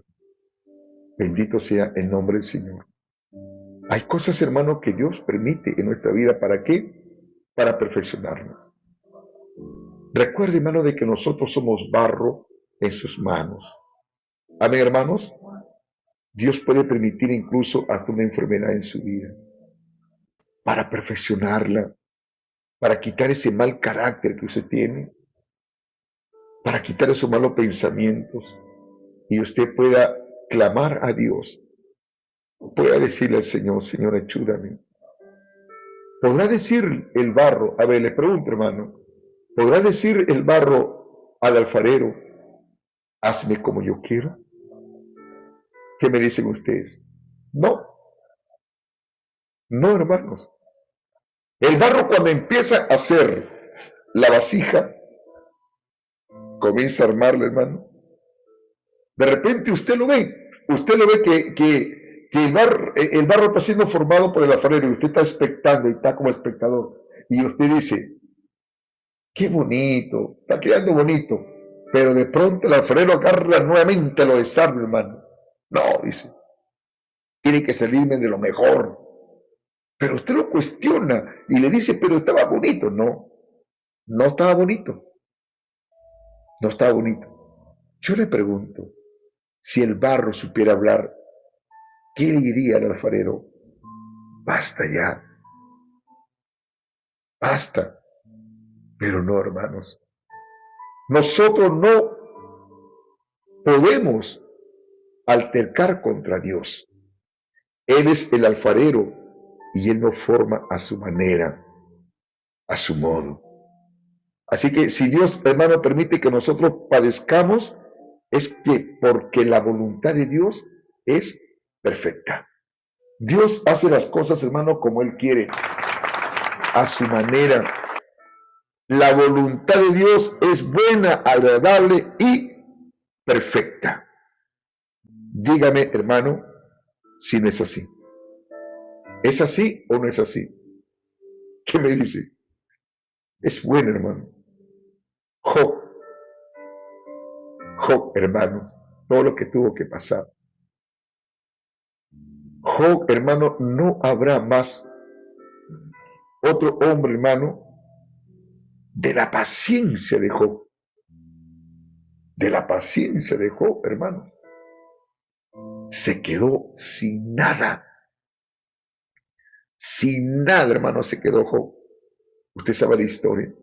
Bendito sea el nombre del Señor. Hay cosas, hermano, que Dios permite en nuestra vida. ¿Para qué? Para perfeccionarnos. Recuerde, hermano, de que nosotros somos barro en sus manos. Amén, hermanos. Dios puede permitir incluso hasta una enfermedad en su vida para perfeccionarla, para quitar ese mal carácter que usted tiene, para quitar esos malos pensamientos y usted pueda clamar a Dios, pueda decirle al Señor, Señor, ayúdame. ¿Podrá decir el barro? A ver, le pregunto, hermano, ¿podrá decir el barro al alfarero, hazme como yo quiero? ¿Qué me dicen ustedes? No, no, hermanos. El barro cuando empieza a hacer la vasija, comienza a armarla, hermano. De repente usted lo ve que el barro está siendo formado por el alfarero y usted está expectando y está como espectador. Y usted dice, qué bonito, está quedando bonito. Pero de pronto el alfarero agarra nuevamente, lo desarma, hermano. No, dice, tiene que salirme de lo mejor. Pero usted lo cuestiona y le dice, pero estaba bonito. No, no estaba bonito. No estaba bonito. Yo le pregunto, si el barro supiera hablar, ¿qué le diría al alfarero? Basta ya, basta. Pero no, hermanos. Nosotros no podemos altercar contra Dios. Él es el alfarero y Él nos forma a su manera, a su modo. Así que si Dios, hermano, permite que nosotros padezcamos, es que porque la voluntad de Dios es perfecta. Dios hace las cosas, hermano, como Él quiere, a su manera. La voluntad de Dios es buena, agradable y perfecta. Dígame, hermano, si no es así. ¿Es así o no es así? ¿Qué me dice? Es bueno, hermano. Job, hermanos, todo lo que tuvo que pasar. Job, hermano, no habrá más otro hombre, hermano, de la paciencia de Job. De la paciencia de Job, hermano. Se quedó sin nada. Sin nada, hermano, se quedó Job. Usted sabe la historia.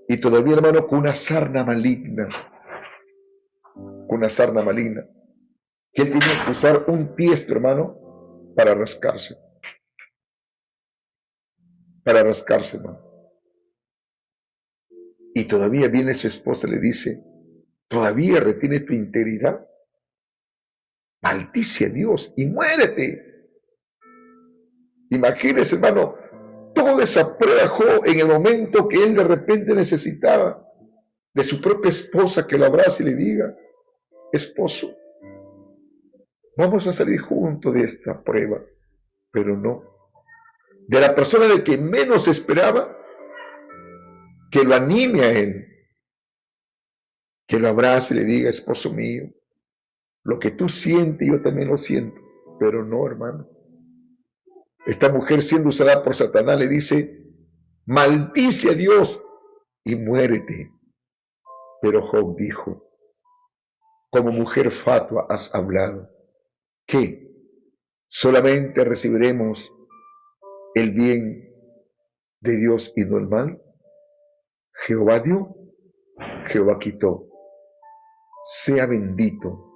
Y todavía, hermano, con una sarna maligna. Con una sarna maligna. Que él tenía que usar un tiesto, hermano, para rascarse. Para rascarse, hermano. Y todavía viene su esposa y le dice, ¿todavía retiene tu integridad? Maldice a Dios y muérete. Imagínese, hermano, toda esa prueba Job en el momento que él de repente necesitaba de su propia esposa que lo abrace y le diga, esposo, vamos a salir juntos de esta prueba, pero no. De la persona de que menos esperaba, que lo anime a él, que lo abrace y le diga, esposo mío, lo que tú sientes yo también lo siento, pero no, hermano. Esta mujer siendo usada por Satanás le dice, maldice a Dios y muérete. Pero Job dijo, como mujer fatua has hablado, ¿qué? ¿Solamente recibiremos el bien de Dios y no el mal? Jehová dio, Jehová quitó. Sea bendito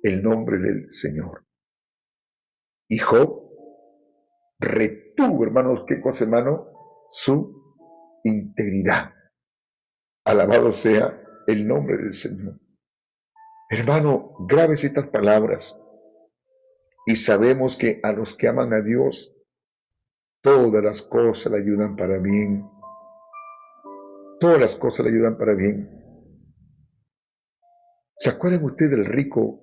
el nombre del Señor. Y Job retuvo, hermanos, ¿qué cosa, hermano? Su integridad. Alabado sea el nombre del Señor. Hermano, grabes estas palabras y sabemos que a los que aman a Dios, todas las cosas le ayudan para bien. Todas las cosas le ayudan para bien. ¿Se acuerdan ustedes del rico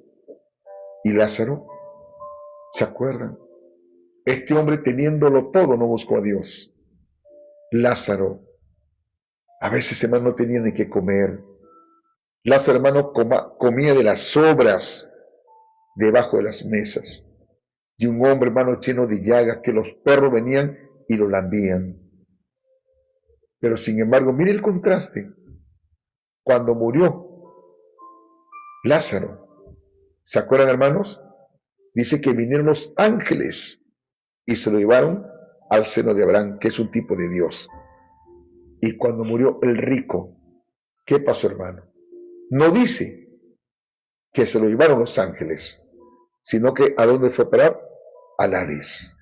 y Lázaro? ¿Se acuerdan? Este hombre teniéndolo todo no buscó a Dios. Lázaro, a veces, hermano, no tenía ni qué comer. Lázaro, hermano, comía de las sobras debajo de las mesas. Y un hombre, hermano, lleno de llagas, que los perros venían y lo lambían. Pero sin embargo, mire el contraste. Cuando murió Lázaro, ¿se acuerdan, hermanos? Dice que vinieron los ángeles y se lo llevaron al seno de Abraham, que es un tipo de Dios. Y cuando murió el rico, ¿qué pasó, hermano? No dice que se lo llevaron los ángeles, sino que ¿a dónde fue a parar? Al Hades.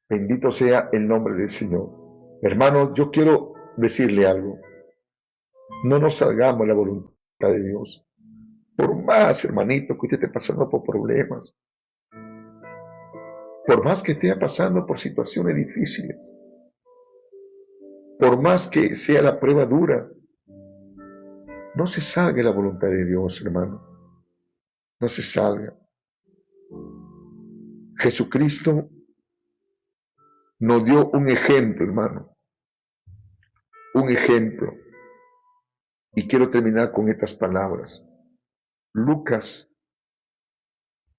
Bendito sea el nombre del Señor. Hermanos, yo quiero decirle algo. No nos salgamos de la voluntad de Dios. Por más, hermanito, que usted esté pasando por problemas, por más que esté pasando por situaciones difíciles, por más que sea la prueba dura, no se salga de la voluntad de Dios, hermano. No se salga. Jesucristo nos dio un ejemplo, hermano. Un ejemplo. Y quiero terminar con estas palabras. Lucas,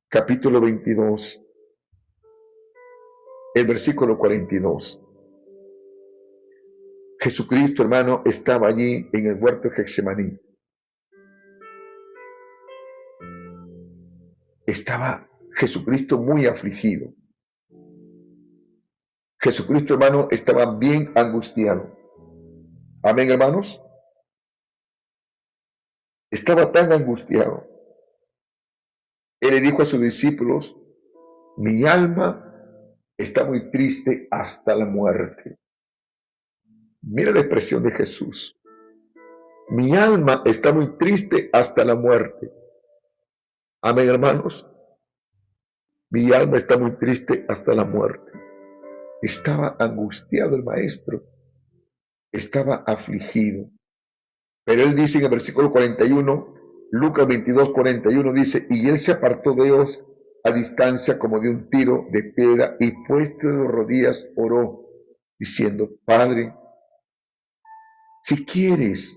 capítulo 22, el versículo 42. Jesucristo, hermano, estaba allí en el huerto de Getsemaní. Estaba Jesucristo muy afligido. Jesucristo, hermano, estaba bien angustiado. Amén, hermanos. Estaba tan angustiado Él le dijo a sus discípulos, mi alma está muy triste hasta la muerte. Mira la expresión de Jesús. Mi alma está muy triste hasta la muerte. Amén, hermanos. Mi alma está muy triste hasta la muerte. Estaba angustiado el maestro. Estaba afligido. Pero él dice en el versículo 41, Lucas 22, 41 dice, y él se apartó de ellos a distancia como de un tiro de piedra y puesto de rodillas oró, diciendo, Padre, si quieres,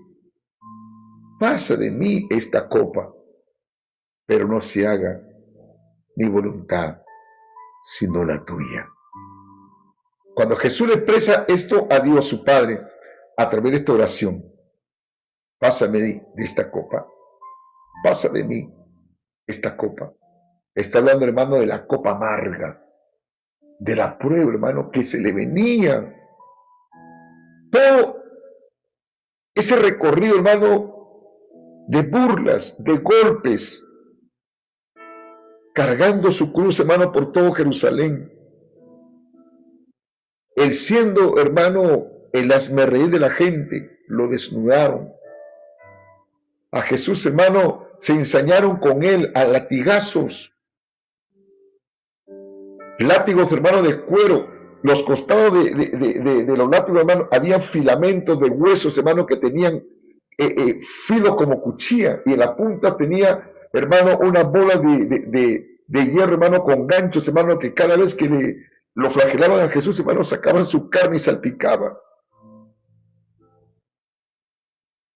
pasa de mí esta copa, pero no se haga mi voluntad, sino la tuya. Cuando Jesús le expresa esto a Dios, su Padre, a través de esta oración, pásame de esta copa, pasa de mí esta copa. Está hablando, hermano, de la copa amarga, de la prueba, hermano, que se le venía. Todo ese recorrido, hermano, de burlas, de golpes, cargando su cruz, hermano, por todo Jerusalén. Él siendo, hermano, el hazmerreír de la gente, lo desnudaron. A Jesús, hermano, se ensañaron con él a latigazos. Látigos, hermano, de cuero. Los costados de los látigos, hermano, había filamentos de huesos, hermano, que tenían filo como cuchilla. Y en la punta tenía, hermano, una bola de hierro, hermano, con ganchos, hermano, que cada vez que lo flagelaban a Jesús, hermano, sacaban su carne y salpicaba.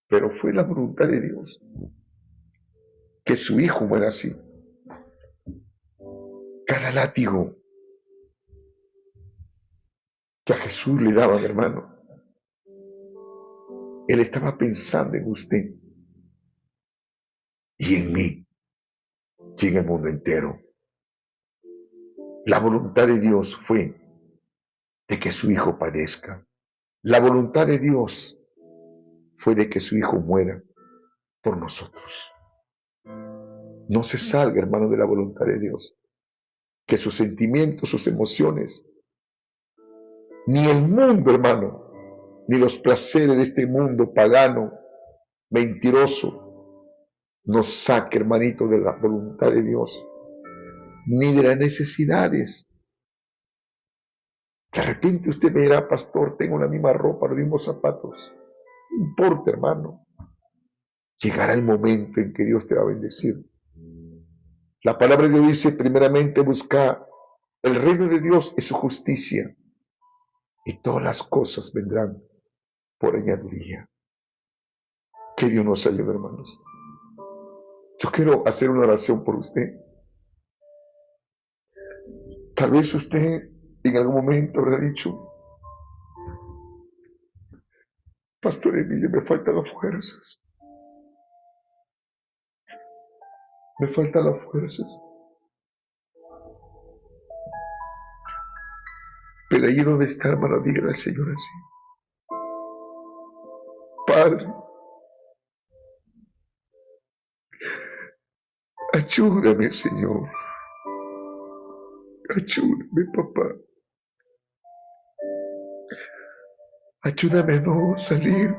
Pero fue la voluntad de Dios que su hijo muera así. Cada látigo que a Jesús le daban, hermano, él estaba pensando en usted y en mí y en el mundo entero. La voluntad de Dios fue de que su hijo padezca. La voluntad de Dios fue de que su hijo muera por nosotros. No se salga, hermano, de la voluntad de Dios. Que sus sentimientos, sus emociones, ni el mundo, hermano, ni los placeres de este mundo pagano, mentiroso, nos saque, hermanito, de la voluntad de Dios, ni de las necesidades. De repente usted me dirá, pastor, tengo la misma ropa, los mismos zapatos. No importa, hermano. Llegará el momento en que Dios te va a bendecir. La palabra de Dios dice, primeramente busca el reino de Dios y su justicia, y todas las cosas vendrán por añadidura. Que Dios nos ayude, hermanos. Yo quiero hacer una oración por usted. Tal vez usted en algún momento habrá dicho, Pastor Emilio, me faltan las fuerzas. Me faltan las fuerzas. Pero ahí donde está, hermano, dígale al Señor así. Padre, ayúdame, Señor. Ayúdame, papá. Ayúdame a no salir